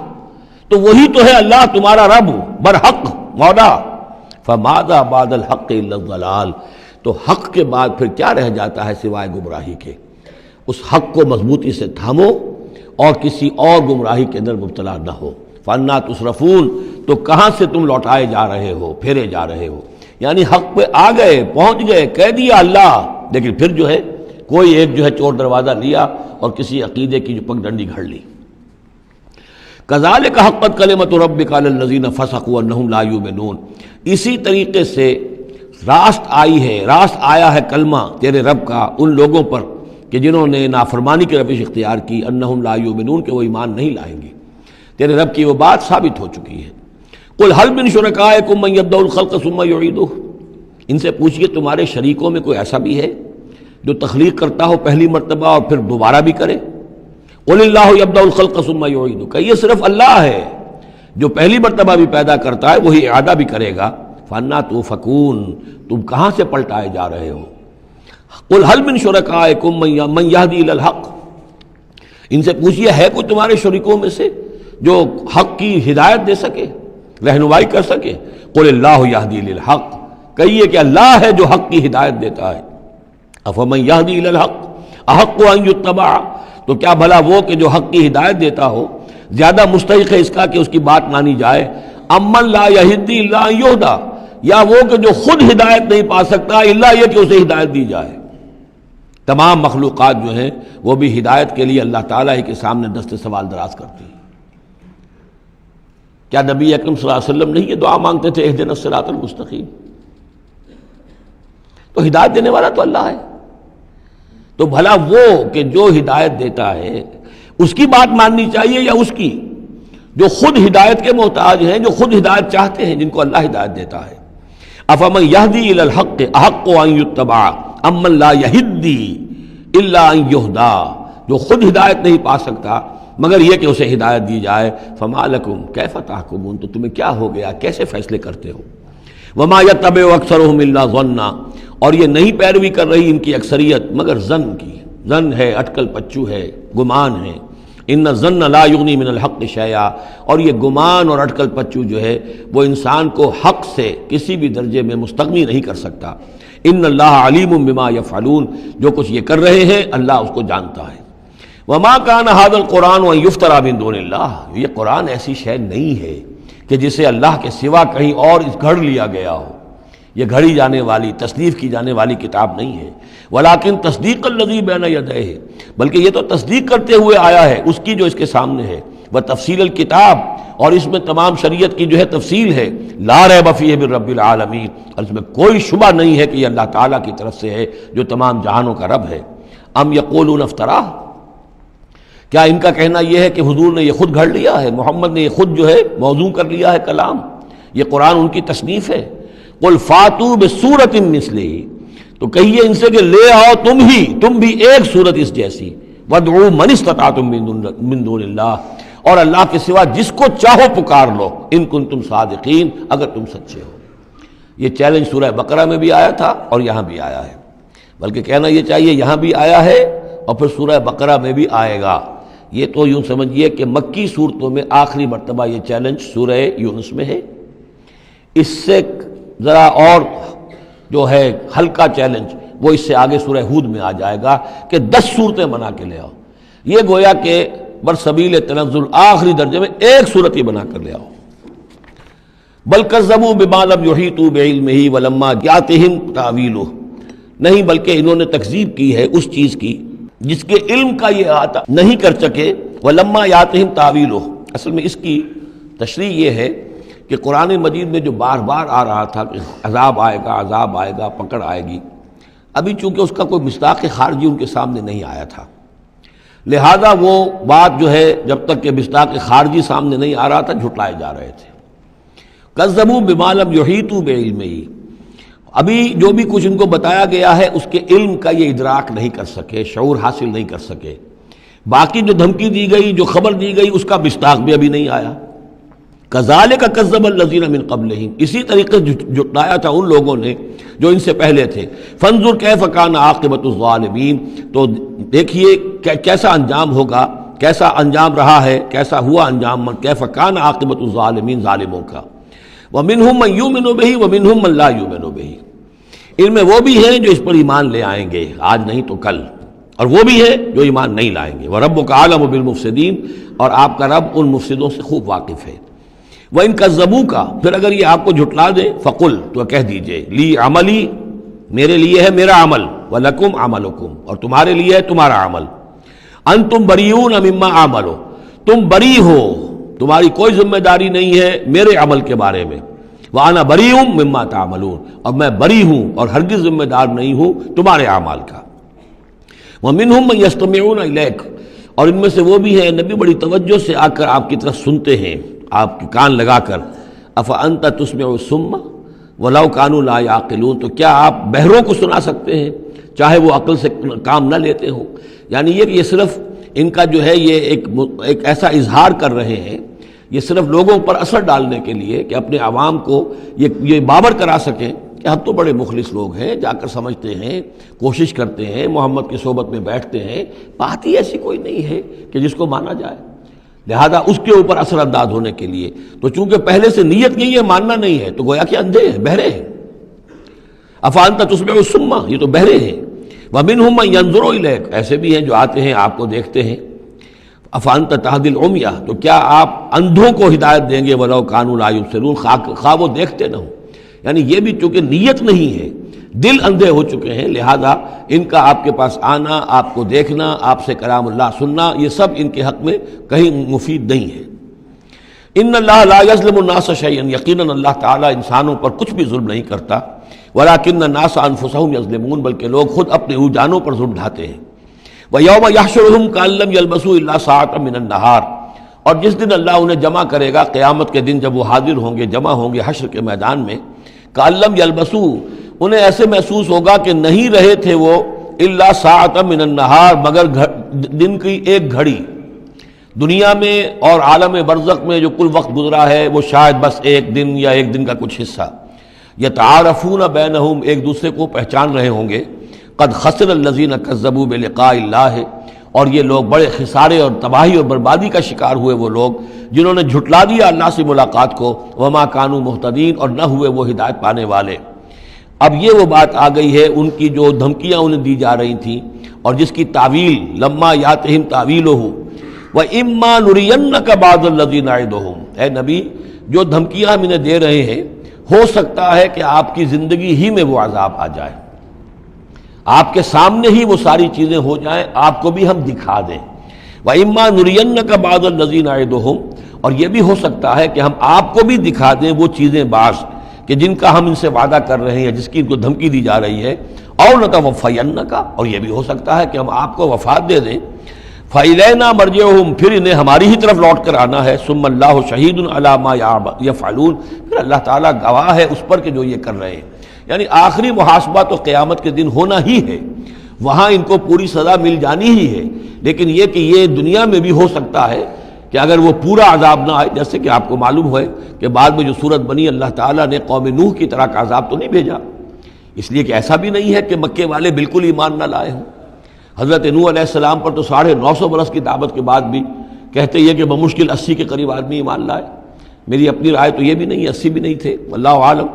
تو وہی تو ہے اللہ تمہارا رب برحق مولا۔ فماذا بعد الحق الا الضلال، تو حق کے بعد پھر کیا رہ جاتا ہے سوائے گمراہی کے۔ اس حق کو مضبوطی سے تھامو اور کسی اور گمراہی کے اندر مبتلا نہ ہو۔ فانا تصرفون، تو کہاں سے تم لوٹائے جا رہے ہو، پھیرے جا رہے ہو، یعنی حق پہ آ گئے، پہنچ گئے، کہہ دیا اللہ، لیکن پھر جو ہے کوئی ایک جو ہے چور دروازہ لیا اور کسی عقیدے کی جو پگ ڈنڈی گھڑ لی۔ کذالک حقت کلمۃ ربک علی الذین فسقوا انہم لا یؤمنون، اسی طریقے سے راست آئی ہے، راست آیا ہے کلمہ تیرے رب کا ان لوگوں پر کہ جنہوں نے نافرمانی کی روش اختیار کی، انہم لا یؤمنون، کہ وہ ایمان نہیں لائیں گے۔ تیرے رب کی وہ بات ثابت ہو چکی ہے۔ قل هل من شرکائکم من یبدأ الخلق ثم یعیدہ، ان سے پوچھئے تمہارے شریکوں میں کوئی ایسا بھی ہے جو تخلیق کرتا ہو پہلی مرتبہ اور پھر دوبارہ بھی کرے. قل اللہ یبدأ الخلق ثم یعیدہ، کہ یہ صرف اللہ ہے جو پہلی مرتبہ بھی پیدا کرتا ہے وہی اعادہ بھی کرے گا. فانا توفکون، تم کہاں سے پلٹائے جا رہے ہو. قل هل من شرکائکم من یہدی الی الحق، ان سے پوچھئے ہے کوئی تمہارے شریکوں میں سے جو حق کی ہدایت دے سکے، رہنمائی کر سکے. قل اللہ یہدی الی الحق، کہیے کہ اللہ ہے جو حق کی ہدایت دیتا ہے. افمن یہدی الی الحق احق ان یتبع، تو کیا بھلا وہ کہ جو حق کی ہدایت دیتا ہو زیادہ مستحق ہے اس کا کہ اس کی بات مانی جائے. امن لا یہدی الا ان یہدی، یا وہ کہ جو خود ہدایت نہیں پا سکتا الا یہ کہ اسے ہدایت دی جائے. تمام مخلوقات جو ہیں وہ بھی ہدایت کے لیے اللہ تعالیٰ ہی کے سامنے دست سوال دراز کرتی ہیں. کیا نبی اکرم صلی اللہ علیہ وسلم نہیں یہ دعا مانگتے تھے اہدنا الصراط المستقیم؟ تو ہدایت دینے والا تو اللہ ہے. تو بھلا وہ کہ جو ہدایت دیتا ہے اس کی بات ماننی چاہیے یا اس کی جو خود ہدایت کے محتاج ہیں، جو خود ہدایت چاہتے ہیں، جن کو اللہ ہدایت دیتا ہے. افمن یہدی الی الحق احق ان یتبع امن لا یہدی الا ان یہدی، جو خود ہدایت نہیں پا سکتا مگر یہ کہ اسے ہدایت دی جائے. فما لکم کیف تحکمون، تو تمہیں کیا ہو گیا، کیسے فیصلے کرتے ہو. وما یتبع اکثرهم الا ظنا، اور یہ نہیں پیروی کر رہی ان کی اکثریت مگر ظن کی. ظن ہے، اٹکل پچو ہے، گمان ہے. ان الظن لا یغنی من الحق شیئا، اور یہ گمان اور اٹکل پچو جو ہے وہ انسان کو حق سے کسی بھی درجے میں مستغنی نہیں کر سکتا. ان اللہ علیم بما یفعلون، جو کچھ یہ کر رہے ہیں اللہ اس کو جانتا ہے. وما کان ھذا القرآن ان یفتری من دون اللہ، یہ قرآن ایسی شے نہیں ہے کہ جسے اللہ کے سوا کہیں اور گھڑ لیا گیا ہو. یہ گھڑی جانے والی، تصنیف کی جانے والی کتاب نہیں ہے. ولیکن تصدیق الذی بین یدیہ، بلکہ یہ تو تصدیق کرتے ہوئے آیا ہے اس کی جو اس کے سامنے ہے. وتفصیل الکتاب، اور اس میں تمام شریعت کی جو ہے تفصیل ہے. لا ریب فیہ من رب العالمین، اور اس میں کوئی شبہ نہیں ہے کہ یہ اللہ تعالیٰ کی طرف سے ہے جو تمام جہانوں کا رب ہے. ام یقولون افترا، کیا ان کا کہنا یہ ہے کہ حضور نے یہ خود گھڑ لیا ہے، محمد نے یہ خود جو ہے موضوع کر لیا ہے کلام، یہ قرآن ان کی تصنیف ہے. قل فاتوا بسورۃ مثلہ، تو کہیے ان سے کہ لے آؤ تم بھی ایک صورت اس جیسی. وادعوا من استطعتم من دون اللہ، اور اللہ کے سوا جس کو چاہو پکار لو. ان کنتم صادقین، اگر تم سچے ہو. یہ چیلنج سورہ بقرہ میں بھی آیا تھا اور یہاں بھی آیا ہے، بلکہ کہنا یہ چاہیے یہاں بھی آیا ہے اور پھر سورہ بقرہ میں بھی آئے گا. یہ تو یوں سمجھیے کہ مکی صورتوں میں آخری مرتبہ یہ چیلنج سورہ یونس میں ہے. اس سے ذرا اور جو ہے ہلکا چیلنج وہ اس سے آگے سورہ ہود میں آ جائے گا کہ 10 صورتیں بنا کے لے آؤ. یہ گویا کہ برسبیل تنزل آخری درجے میں ایک صورت ہی بنا کر لے آؤ. بل کذبوا بما لم یحیطوا بعلمہ ولما جاءتہم تاویلہ، نہیں بلکہ انہوں نے تکذیب کی ہے اس چیز کی جس کے علم کا یہ احاطہ نہیں کر سکے. ولما یاتہم تاویلہ، اصل میں اس کی تشریح یہ ہے کہ قرآن مجید میں جو بار بار آ رہا تھا کہ عذاب آئے گا، پکڑ آئے گی، ابھی چونکہ اس کا کوئی مصداق خارجی ان کے سامنے نہیں آیا تھا، لہذا وہ بات جو ہے جب تک کہ مصداق خارجی سامنے نہیں آ رہا تھا جھٹلائے جا رہے تھے. کذبوا بما لم یحیطوا بعلمہ، ابھی جو بھی کچھ ان کو بتایا گیا ہے اس کے علم کا یہ ادراک نہیں کر سکے، شعور حاصل نہیں کر سکے. باقی جو دھمکی دی گئی، جو خبر دی گئی، اس کا مصداق بھی ابھی نہیں آیا. کذالک کذب الذین من قبلہم، اسی طریقے سے جھٹلایا تھا ان لوگوں نے جو ان سے پہلے تھے. فانظر کیف کان عاقبۃ الظالمین، تو دیکھیے کیسا انجام ہوگا، کیسا انجام رہا ہے، کیسا ہوا انجام، کیف کان عاقبۃ الظالمین، ظالموں کا. ومنہم من یؤمن بہ ومنہم من لا یؤمن بہ، ان میں وہ بھی ہیں جو اس پر ایمان لے آئیں گے آج نہیں تو کل، اور وہ بھی ہیں جو ایمان نہیں لائیں گے. وَرَبُّكَ أَعْلَمُ بِالْمُفْسِدِينَ، اور آپ کا رب ان مفسدوں سے خوب واقف ہے. وَإِن كَذَّبُوكَ، پھر اگر یہ آپ کو جھٹلا دیں، فَقُلْ، تو کہہ دیجئے، لِي عَمَلِي، میرے لیے ہے میرا عمل، وَلَكُمْ عَمَلُكُمْ، اور تمہارے لیے ہے تمہارا عمل. أَنْتُمْ بَرِيئُونَ مِمَّا أَعْمَلُ، تم بری ہو، تمہاری کوئی ذمہ داری نہیں ہے میرے عمل کے بارے میں. وَأَنَا بَرِيءٌ مِّمَّا تَعْمَلُونَ، اور میں بری ہوں اور ہرگز ذمہ دار نہیں ہوں تمہارے اعمال کا. وَمِنْهُمْ مَن يَسْتَمِعُونَ إِلَيْكَ، اور ان میں سے وہ بھی ہیں نبی بڑی توجہ سے آ کر آپ کی طرف سنتے ہیں، آپ کے کان لگا کر. أَفَأَنْتَ تُسْمِعُ الصُّمَّ، وَلَوْ كَانُوا لَا يَعْقِلُونَ، تو کیا آپ بہروں کو سنا سکتے ہیں چاہے وہ عقل سے کام نہ لیتے ہوں؟ یعنی یہ صرف ان کا جو ہے یہ ایک ایسا اظہار کر رہے ہیں، یہ صرف لوگوں پر اثر ڈالنے کے لیے کہ اپنے عوام کو یہ باور کرا سکیں کہ ہم تو بڑے مخلص لوگ ہیں، جا کر سمجھتے ہیں، کوشش کرتے ہیں، محمد کی صحبت میں بیٹھتے ہیں، بات ہی ایسی کوئی نہیں ہے کہ جس کو مانا جائے، لہذا اس کے اوپر اثر انداز ہونے کے لیے تو چونکہ پہلے سے نیت نہیں ہے، ماننا نہیں ہے، تو گویا کہ اندھے ہیں، بہرے ہیں۔ افانت تسمع الصم، یہ تو بہرے ہیں۔ ومنہم من ینظر الیک، ایسے بھی ہیں جو آتے ہیں آپ کو دیکھتے ہیں۔ افانت تہدی العمیہ، تو کیا آپ اندھوں کو ہدایت دیں گے؟ ولو کانوا لا یبصرون، خواہ وہ دیکھتے نہ ہوں۔ یعنی یہ بھی چونکہ نیت نہیں ہے، دل اندھے ہو چکے ہیں، لہذا ان کا آپ کے پاس آنا، آپ کو دیکھنا، آپ سے کلام اللہ سننا، یہ سب ان کے حق میں کہیں مفید نہیں ہے۔ ان اللہ لا یظلم الناس شیئا، یقیناً اللہ تعالیٰ انسانوں پر کچھ بھی ظلم نہیں کرتا، ولکن الناس انفسهم یظلمون، بلکہ لوگ خود اپنے جانوں پر ظلم ڈھاتے ہیں۔ وَيَوْمَ يَحْشُرُهُمْ كَأَن لَّمْ يَلْبَثُوا إِلَّا سَاعَةً مِّنَ النَّهَارِ، اور جس دن اللہ انہیں جمع کرے گا، قیامت کے دن جب وہ حاضر ہوں گے، جمع ہوں گے حشر کے میدان میں، كَأَن لَّمْ يَلْبَثُوا، انہیں ایسے محسوس ہوگا کہ نہیں رہے تھے وہ إِلَّا سَاعَةً مِّنَ النَّهَارِ، مگر دن کی ایک گھڑی۔ دنیا میں اور عالم برزخ میں جو کل وقت گزرا ہے وہ شاید بس ایک دن یا ایک دن کا کچھ حصہ۔ یتعارفون بینہم، ایک دوسرے کو پہچان رہے ہوں گے۔ قد خسر الذین کذبوا بلقاء اللہ، اور یہ لوگ بڑے خسارے اور تباہی اور بربادی کا شکار ہوئے، وہ لوگ جنہوں نے جھٹلا دیا اللہ سے ملاقات کو، وما کانوا مہتدین، اور نہ ہوئے وہ ہدایت پانے والے۔ اب یہ وہ بات آ گئی ہے ان کی جو دھمکیاں انہیں دی جا رہی تھیں اور جس کی تعویل لما یاتہم تعویلہ وَإِمَّا نُرِيَنَّكَ بَعْضَ الَّذِي نَعِدُهُمْ، اے نبی جو دھمکیاں ہم انہیں دے رہے ہیں، ہو سکتا ہے کہ آپ کی زندگی ہی میں وہ عذاب آ جائے، آپ کے سامنے ہی وہ ساری چیزیں ہو جائیں، آپ کو بھی ہم دکھا دیں۔ وَإِمَّا نُرِيَنَّكَ بَعْضَ الَّذِي نَعِدُهُمْ، اور یہ بھی ہو سکتا ہے کہ ہم آپ کو بھی دکھا دیں وہ چیزیں بعض کہ جن کا ہم ان سے وعدہ کر رہے ہیں، جس کی ان کو دھمکی دی جا رہی ہے، اور نَتَوَفَّيَنَّكَ، اور یہ بھی ہو سکتا ہے کہ ہم آپ کو وفات دے دیں۔ فَإِلَيْنَا مَرْجِعُهُمْ، پھر انہیں ہماری ہی طرف لوٹ کر آنا ہے۔ ثُمَّ اللَّهُ شَهِيدٌ عَلَى مَا يَفْعَلُونَ، پھر اللہ تعالیٰ گواہ ہے اس پر کہ جو یہ کر رہے ہیں۔ یعنی آخری محاسبہ تو قیامت کے دن ہونا ہی ہے، وہاں ان کو پوری سزا مل جانی ہی ہے، لیکن یہ کہ یہ دنیا میں بھی ہو سکتا ہے کہ اگر وہ پورا عذاب نہ آئے، جیسے کہ آپ کو معلوم ہے کہ بعد میں جو صورت بنی، اللہ تعالیٰ نے قوم نوح کی طرح کا عذاب تو نہیں بھیجا، اس لیے کہ ایسا بھی نہیں ہے کہ مکے والے بالکل ایمان نہ لائے ہوں۔ حضرت نوح علیہ السلام پر تو 950 برس کی دعوت کے بعد بھی کہتے یہ کہ بمشکل 80 کے قریب آدمی ایمان لائے۔ میری اپنی رائے تو یہ بھی نہیں، 80 بھی نہیں تھے، اللہ عالم،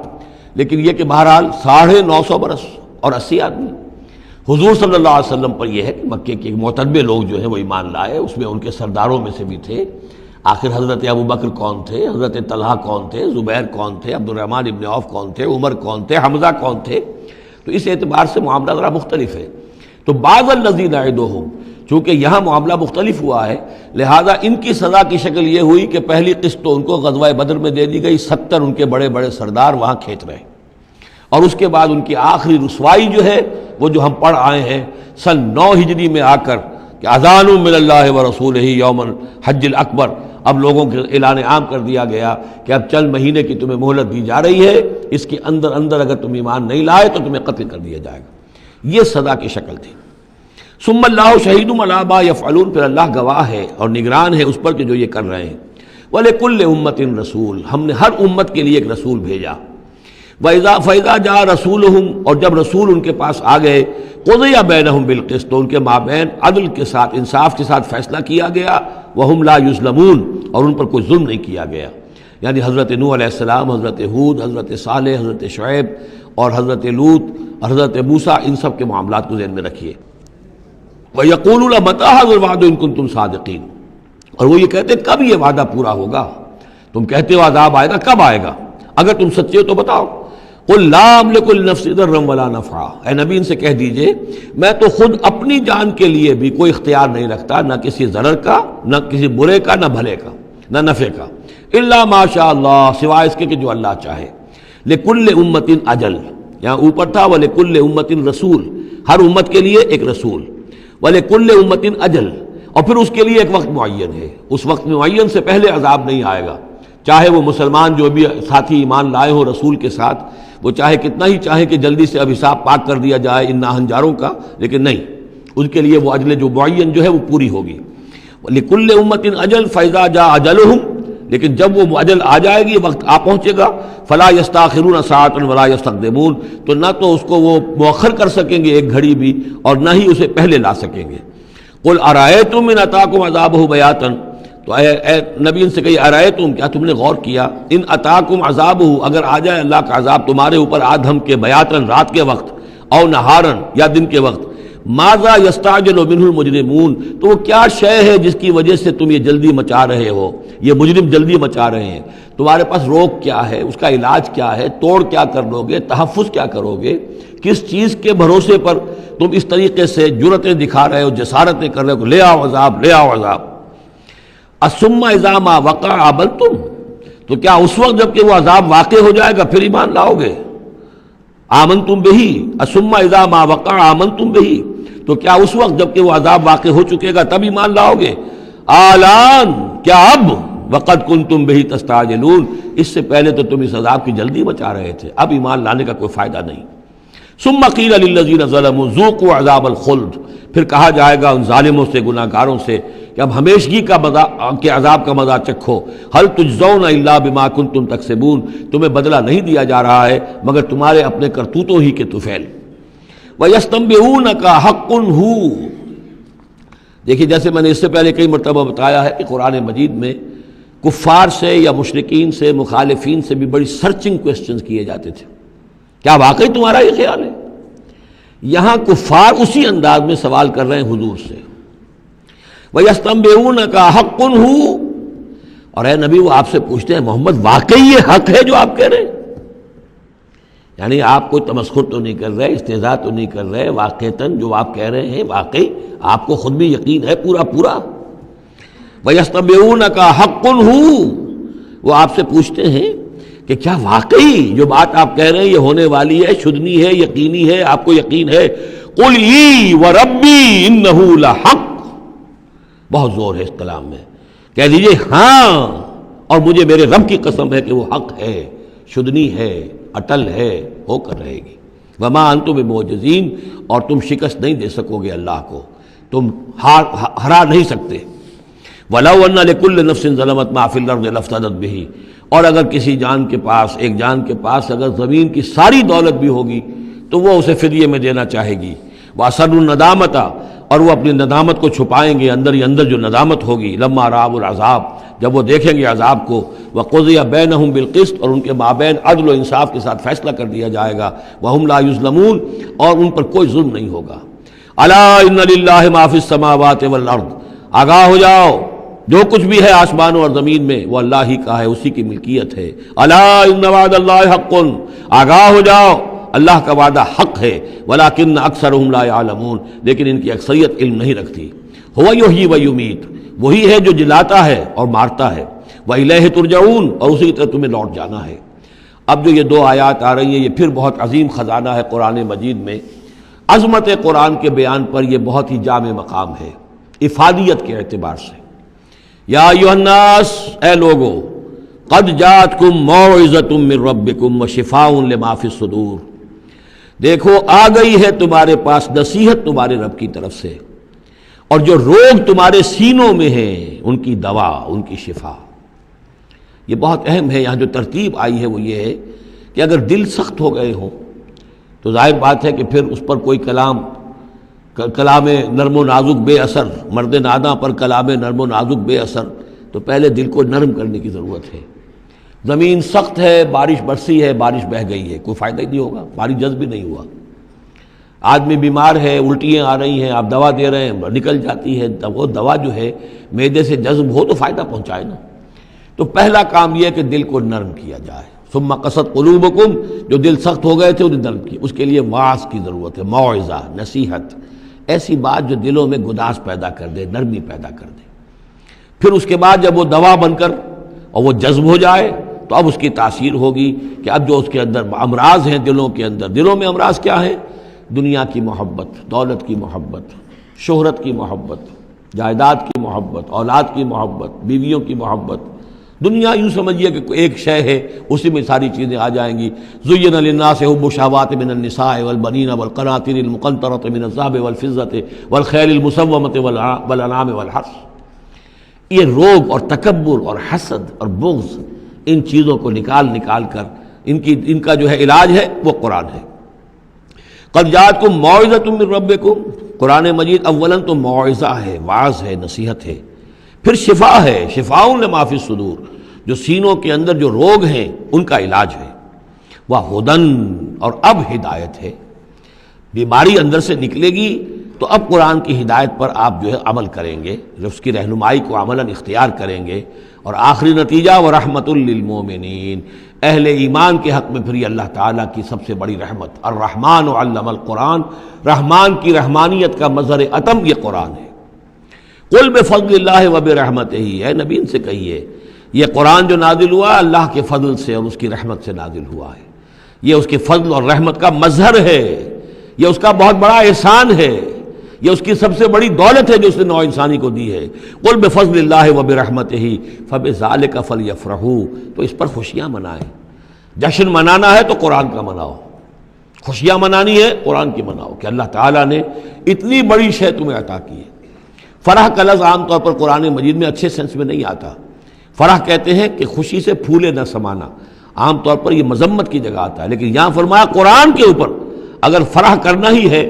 لیکن یہ کہ بہرحال 950 برس اور 80 آدمی۔ حضور صلی اللہ علیہ وسلم پر یہ ہے کہ مکے کے معتدبے لوگ جو ہیں وہ ایمان لائے، اس میں ان کے سرداروں میں سے بھی تھے۔ آخر حضرت ابوبکر کون تھے، حضرت طلحہ کون تھے، زبیر کون تھے، عبد الرحمن ابن عوف کون تھے، عمر کون تھے، حمزہ کون تھے، تو اس اعتبار سے معاملہ ذرا مختلف ہے۔ تو بعض الذین نعدہم، چونکہ یہاں معاملہ مختلف ہوا ہے، لہذا ان کی سزا کی شکل یہ ہوئی کہ پہلی قسط تو ان کو غزوہ بدر میں دے دی گئی، 70 ان کے بڑے بڑے سردار وہاں کھینچ رہے، اور اس کے بعد ان کی آخری رسوائی جو ہے وہ جو ہم پڑھ آئے ہیں سن 9 ہجری میں آ کر کہ اذان من اللہ ورسولہ یوم الحج الاکبر، اب لوگوں کے اعلان عام کر دیا گیا کہ اب چند مہینے کی تمہیں مہلت دی جا رہی ہے، اس کے اندر اگر تم ایمان نہیں لائے تو تمہیں قتل کر دیا جائے گا۔ یہ سزا کی شکل تھی۔ ثم اللہ شہید علی ما یفعلون، پھر اللہ گواہ ہے اور نگران ہے اس پر کہ جو یہ کر رہے ہیں۔ وَلِكُلِّ أُمَّةٍ رسول، ہم نے ہر امت کے لیے ایک رسول بھیجا۔ فَإِذَا جَاءَ رَسُولُهُمْ، اور جب رسول ان کے پاس آ گئے، قُضِيَ بَيْنَهُمْ بِالْقِسْطِ، تو ان کے مابین عدل کے ساتھ، انصاف کے ساتھ فیصلہ کیا گیا، وَهُمْ لَا يُظْلَمُونَ، اور ان پر کوئی ظلم نہیں کیا گیا۔ یعنی حضرت نوح علیہ السلام، حضرت ہود، حضرت صالح، حضرت شعیب اور حضرت لوط اور حضرت موسیٰ، ان سب کے معاملات کو ذہن میں رکھیے۔ وَيَقُولُونَ مَتَىٰ هَٰذَا الْوَعْدُ إِن كُنتُمْ صَادِقِينَ، اور وہ یہ کہتے ہیں کب یہ وعدہ پورا ہوگا؟ تم کہتے ہو عذاب آئے گا، کب آئے گا؟ اگر تم سچے ہو تو بتاؤ۔ قُل لَا أَمْلِكُ لِنَفْسِي ضَرًّا وَلَا نَفْعًا، اے نبی ان سے کہہ دیجئے میں تو خود اپنی جان کے لیے بھی کوئی اختیار نہیں رکھتا، نہ کسی ضرر کا، نہ کسی برے کا، نہ بھلے کا، نہ نفع کا، الا ما شاء اللہ، سوائے اس کے کہ جو اللہ چاہے۔ لِكُلِّ أُمَّةٍ أَجَلٌ، یہاں اوپر تھا وَلِكُلِّ أُمَّةٍ رسول، ہر امت کے لیے ایک رسول، وَلِكُلِّ أُمَّةٍ أَجَلٌ، اور پھر اس کے لیے ایک وقت معین ہے، اس وقت معین سے پہلے عذاب نہیں آئے گا۔ چاہے وہ مسلمان جو بھی ساتھی ایمان لائے ہوں رسول کے ساتھ، وہ چاہے کتنا ہی چاہے کہ جلدی سے اب حساب پاک کر دیا جائے ان ناہنجاروں کا، لیکن نہیں، ان کے لیے وہ اجل جو معین جو ہے وہ پوری ہوگی۔ لِكُلِّ أُمَّةٍ أَجَلٌ فَإِذَا جَاءَ أَجَلُهُمْ، لیکن جب وہ اجل آ جائے گی، وقت آ پہنچے گا، فَلَا يَسْتَأْخِرُونَ سَاعَةً وَلَا يَسْتَقْدِمُونَ، تو نہ تو اس کو وہ مؤخر کر سکیں گے ایک گھڑی بھی، اور نہ ہی اسے پہلے لا سکیں گے۔ قُلْ أَرَأَيْتُمْ إِنْ أَتَاكُمْ عَذَابُهُ بَيَاتًا، تو اے نبی ان سے کہیے ارائیتم، کیا تم نے غور کیا، ان اتاکم عذابہ، اگر آ جائے اللہ کا عذاب تمہارے اوپر آدھم کے بیاتن رات کے وقت، او نہارن یا دن کے وقت، ماذا یستعجل منہ المجرمون، تو وہ کیا شے ہے جس کی وجہ سے تم یہ جلدی مچا رہے ہو، یہ مجرم جلدی مچا رہے ہیں، تمہارے پاس روک کیا ہے، اس کا علاج کیا ہے، توڑ کیا کر لو گے، تحفظ کیا کرو گے، کس چیز کے بھروسے پر تم اس طریقے سے جرتیں دکھا رہے ہو، جسارتیں کر رہے ہو، لے آؤ عذاب، لے آؤ عذاب۔ ثم اذا ما وقع آمنتم، تو کیا اس وقت جب کہ وہ عذاب واقع ہو جائے گا پھر ایمان لاؤ گے؟ آمنتم بہی، ثم اذا ما وقع آمنتم بہی، تو کیا اس وقت جب کہ وہ عذاب واقع ہو چکے گا تب ایمان لاؤ گے؟ آلان، کیا اب؟ وقد کنتم بہی تستعجلون، اس سے پہلے تو تم اس عذاب کی جلدی مچا رہے تھے، اب ایمان لانے کا کوئی فائدہ نہیں۔ ثم قیل للذین ظلموا ذوقوا عذاب الخلد، پھر کہا جائے گا ان ظالموں سے، گناہ گاروں سے کہ اب ہمیشگی کا کے عذاب کا مزہ چکھو، هل تجزون الا بما کنتم تکسبون، تمہیں بدلہ نہیں دیا جا رہا ہے مگر تمہارے اپنے کرتوتوں ہی کے طفیل۔ وَيَسْتَنبِئُونَكَ حَقٌّ هُوَ، دیکھیے جیسے میں نے اس سے پہلے کئی مرتبہ بتایا ہے کہ قرآن مجید میں کفار سے یا مشرکین سے، مخالفین سے بھی بڑی سرچنگ کوسچنز کیے جاتے تھے، کیا واقعی تمہارا یہ خیال ہے؟ یہاں کفار اسی انداز میں سوال کر رہے ہیں حضور سے، وَيَسْتَنبِئُونَكَ حَقٌّ هُوَ، اور اے نبی وہ آپ سے پوچھتے ہیں محمد واقعی یہ حق ہے جو آپ کہہ رہے ہیں؟ یعنی آپ کوئی تمسخر تو نہیں کر رہے، استہزاء تو نہیں کر رہے، واقعتاً جو آپ کہہ رہے ہیں واقعی آپ کو خود بھی یقین ہے پورا پورا؟ وَيَسْتَنبِئُونَكَ حَقٌّ هُوَ، وہ آپ سے پوچھتے ہیں کہ کیا واقعی جو بات آپ کہہ رہے ہیں یہ ہونے والی ہے، شدنی ہے، یقینی ہے، آپ کو یقین ہے؟ قُلْ ای وَرَبِّی إِنَّهُ لَحَقٌّ، بہت زور ہے اس کلام میں، کہہ دیجئے ہاں اور مجھے میرے رب کی قسم ہے کہ وہ حق ہے، شدنی ہے، اٹل ہے، ہو کر رہے گی۔ وما انتم بمعجزین، اور تم شکست نہیں دے سکو گے اللہ کو، تم ہرا نہیں سکتے۔ وَلَوْ أَنَّ لِكُلِّ نَفْسٍ ظَلَمَتْ مَا فِي الْأَرْضِ لَافْتَدَتْ بِهِ، اور اگر کسی جان کے پاس، ایک جان کے پاس اگر زمین کی ساری دولت بھی ہوگی تو وہ اسے فدیے میں دینا چاہے گی۔ وَأَسَرُّوا النَّدَامَةَ، اور وہ اپنی ندامت کو چھپائیں گے، اندر ہی اندر جو ندامت ہوگی، لما رأوا العذاب، جب وہ دیکھیں گے عذاب کو، وقضی بینہم بالقسط، اور ان کے مابین عدل و انصاف کے ساتھ فیصلہ کر دیا جائے گا، وہم لا یظلمون، اور ان پر کوئی ظلم نہیں ہوگا۔ الا ان للہ ما فی السماوات والارض، آگاہ ہو جاؤ، جو کچھ بھی ہے آسمانوں اور زمین میں وہ اللہ ہی کا ہے، اسی کی ملکیت ہے۔ الا ان وعد اللہ حق، آگاہ ہو جاؤ اللہ کا وعدہ حق ہے، ولیکن اکثرہم لا یعلمون، لیکن ان کی اکثریت علم نہیں رکھتی۔ هو یحیی و یمیت، وہی ہے جو جلاتا ہے اور مارتا ہے، وإلیہ ترجعون، اور اسی طرح تمہیں لوٹ جانا ہے۔ اب جو یہ دو آیات آ رہی ہیں یہ پھر بہت عظیم خزانہ ہے قرآن مجید میں، عظمت قرآن کے بیان پر یہ بہت ہی جامع مقام ہے افادیت کے اعتبار سے۔ یا ایھا الناس، اے لوگو، قد جاءتکم موعظۃ من ربکم وشفاء لما فی الصدور، دیکھو آ گئی ہے تمہارے پاس نصیحت تمہارے رب کی طرف سے، اور جو روگ تمہارے سینوں میں ہیں ان کی دوا، ان کی شفا۔ یہ بہت اہم ہے، یہاں جو ترتیب آئی ہے وہ یہ ہے کہ اگر دل سخت ہو گئے ہوں تو ظاہر بات ہے کہ پھر اس پر کوئی کلام نرم و نازک بے اثر، مرد ناداں پر کلام نرم و نازک بے اثر، تو پہلے دل کو نرم کرنے کی ضرورت ہے۔ زمین سخت ہے، بارش برسی ہے، بارش بہہ گئی ہے، کوئی فائدہ ہی نہیں ہوگا، بارش جذب بھی نہیں ہوا۔ آدمی بیمار ہے، الٹیاں آ رہی ہیں، آپ دوا دے رہے ہیں، نکل جاتی ہے، وہ دوا جو ہے معدے سے جذب ہو تو فائدہ پہنچائے نا۔ تو پہلا کام یہ ہے کہ دل کو نرم کیا جائے۔ ثم قست قلوبکم، جو دل سخت ہو گئے تھے انہیں نرم کیا، اس کے لیے واعظ کی ضرورت ہے، موعظہ، نصیحت، ایسی بات جو دلوں میں گداز پیدا کر دے، نرمی پیدا کر دے۔ پھر اس کے بعد جب وہ دوا بن کر اور وہ جذب ہو جائے تو اب اس کی تاثیر ہوگی کہ اب جو اس کے اندر امراض ہیں دلوں کے اندر، دلوں میں امراض کیا ہیں؟ دنیا کی محبت، دولت کی محبت، شہرت کی محبت، جائیداد کی محبت، اولاد کی محبت، بیویوں کی محبت، دنیا یوں سمجھیے کہ ایک شے ہے، اسی میں ساری چیزیں آ جائیں گی. زُيِّنَ لِلنَّاسِ حُبُّ الشَّهَوَاتِ مِنَ النِّسَاءِ وَالْبَنِينَ وَالْقَنَاطِيرِ الْمُقَنطَرَةِ مِنَ الذَّهَبِ وَالْفِضَّةِ وَالْخَيْلِ الْمُسَوَّمَةِ وَالْأَنْعَامِ وَالْحَرْثِ. یہ روب اور تکبر اور حسد اور بغض، ان چیزوں کو نکال کر ان کا جو ہے علاج ہے وہ قرآن ہے. قد جاءتکم موعظۃ من ربکم، قرآن مجید اولاً تو موعظہ ہے، واعظ ہے، نصیحت ہے، پھر شفا ہے، شفاء لما فی الصدور، جو سینوں کے اندر جو روگ ہیں ان کا علاج ہے. وہدن، اور اب ہدایت ہے. بیماری اندر سے نکلے گی تو اب قرآن کی ہدایت پر آپ جو ہے عمل کریں گے، جو اس کی رہنمائی کو عملاً اختیار کریں گے. اور آخری نتیجہ وَرَحْمَةٌ لِّلْمُؤْمِنِينَ، اہل ایمان کے حق میں پھر یہ اللہ تعالیٰ کی سب سے بڑی رحمت. الرحمن علم القرآن، رحمان کی رحمانیت کا مظہر اتم یہ قرآن ہے. قل بفضل اللہ وبرحمتہ، اے نبی ان سے کہیے یہ قرآن جو نازل ہوا اللہ کے فضل سے اور اس کی رحمت سے نازل ہوا ہے. یہ اس کے فضل اور رحمت کا مظہر ہے، یہ اس کا بہت بڑا احسان ہے، یہ اس کی سب سے بڑی دولت ہے جو اس نے نوع انسانی کو دی ہے. قل بفضل اللہ وبرحمتہ فبذلک فلیفرحوا، تو اس پر خوشیاں منائیں. جشن منانا ہے تو قرآن کا مناؤ، خوشیاں منانی ہے قرآن کی مناؤ کہ اللہ تعالیٰ نے اتنی بڑی شے تمہیں عطا کی ہے. فرح کا لفظ عام طور پر قرآن مجید میں اچھے سینس میں نہیں آتا. فرح کہتے ہیں کہ خوشی سے پھولے نہ سمانا، عام طور پر یہ مذمت کی جگہ آتا ہے، لیکن یہاں فرمایا قرآن کے اوپر اگر فرح کرنا ہی ہے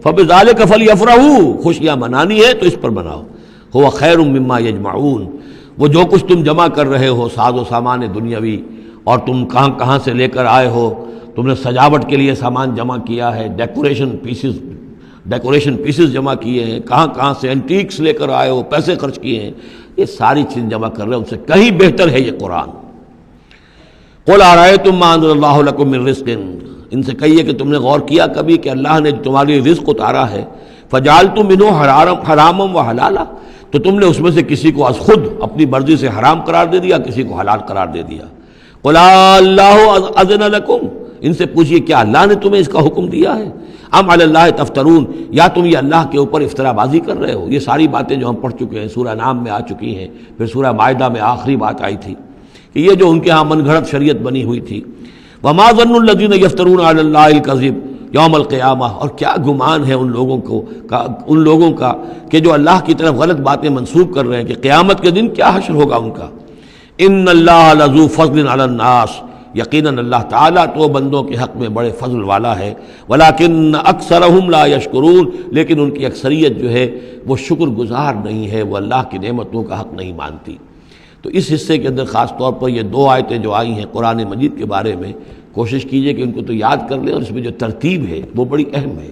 فَبِذَلِكَ فَلْيَفْرَحُوا، خوشیاں منانی ہے تو اس پر مناؤ. هُوَ خَيْرٌ مِّمَّا يَجْمَعُونَ، وہ جو کچھ تم جمع کر رہے ہو ساز و سامان دنیاوی، اور تم کہاں سے لے کر آئے ہو، تم نے سجاوٹ کے لیے سامان جمع کیا ہے، ڈیکوریشن پیسز جمع کیے ہیں، کہاں سے اینٹیکس لے کر آئے ہو، پیسے خرچ کیے ہیں، یہ ساری چیز جمع کر رہے ہیں، ان سے کہیں بہتر ہے یہ قرآن. قُلْ أَرَأَيْتُم مَّا أَنزَلَ اللَّهُ لَكُم مِّن رِّزْقٍ، ان سے کہیے کہ تم نے غور کیا کبھی کہ اللہ نے تمہارے لیے رزق اتارا ہے، فَجَعَلْتُم مِّنْهُ حَرَامًا وَحَلَالًا، تو تم نے اس میں سے کسی کو از خود اپنی مرضی سے حرام قرار دے دیا، کسی کو حلال قرار دے دیا. قُلْ اللَّهُ أَذِنَ لَكُمْ، ان سے پوچھئے کیا اللہ نے تمہیں اس کا حکم دیا ہے؟ ام علی اللہ تفترون، یا تم یہ اللہ کے اوپر افترا بازی کر رہے ہو. یہ ساری باتیں جو ہم پڑھ چکے ہیں سورہ نام میں آ چکی ہیں، پھر سورہ مائدہ میں آخری بات آئی تھی کہ یہ جو ان کے ہاں من گھڑت شریعت بنی ہوئی تھی. وما ظن الذین یفترون علی اللہ الکذب یوم القیامہ، اور کیا گمان ہے ان لوگوں کا کہ جو اللہ کی طرف غلط باتیں منسوب کر رہے ہیں کہ قیامت کے دن کیا حشر ہوگا ان کا. ان اللہ لذو فضل علی الناس، یقیناً اللہ تعالیٰ تو بندوں کے حق میں بڑے فضل والا ہے. ولیکن اکثرہم لا یشکرون، لیکن ان کی اکثریت جو ہے وہ شکر گزار نہیں ہے، وہ اللہ کی نعمتوں کا حق نہیں مانتی. تو اس حصے کے اندر خاص طور پر یہ 2 آیتیں جو آئی ہیں قرآن مجید کے بارے میں، کوشش کیجئے کہ ان کو تو یاد کر لیں، اور اس میں جو ترتیب ہے وہ بڑی اہم ہے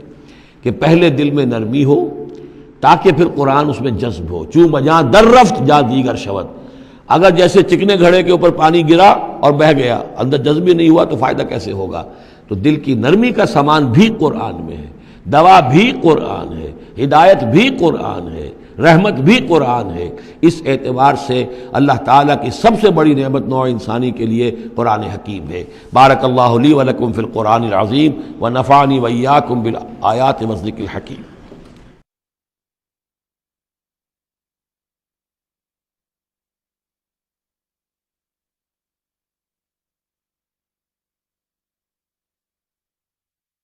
کہ پہلے دل میں نرمی ہو تاکہ پھر قرآن اس میں جذب ہو. چوں بجاں در رفت جا دیگر شود، اگر جیسے چکنے گھڑے کے اوپر پانی گرا اور بہہ گیا، اندر جذب ہی نہیں ہوا تو فائدہ کیسے ہوگا. تو دل کی نرمی کا سامان بھی قرآن میں ہے، دوا بھی قرآن ہے، ہدایت بھی قرآن ہے، رحمت بھی قرآن ہے. اس اعتبار سے اللہ تعالیٰ کی سب سے بڑی نعمت نوع انسانی کے لیے قرآن حکیم ہے. بارک اللہ لی و لکم فی القرآن العظیم و نفعنی و ایاکم بالآیات والذکر الحکیم.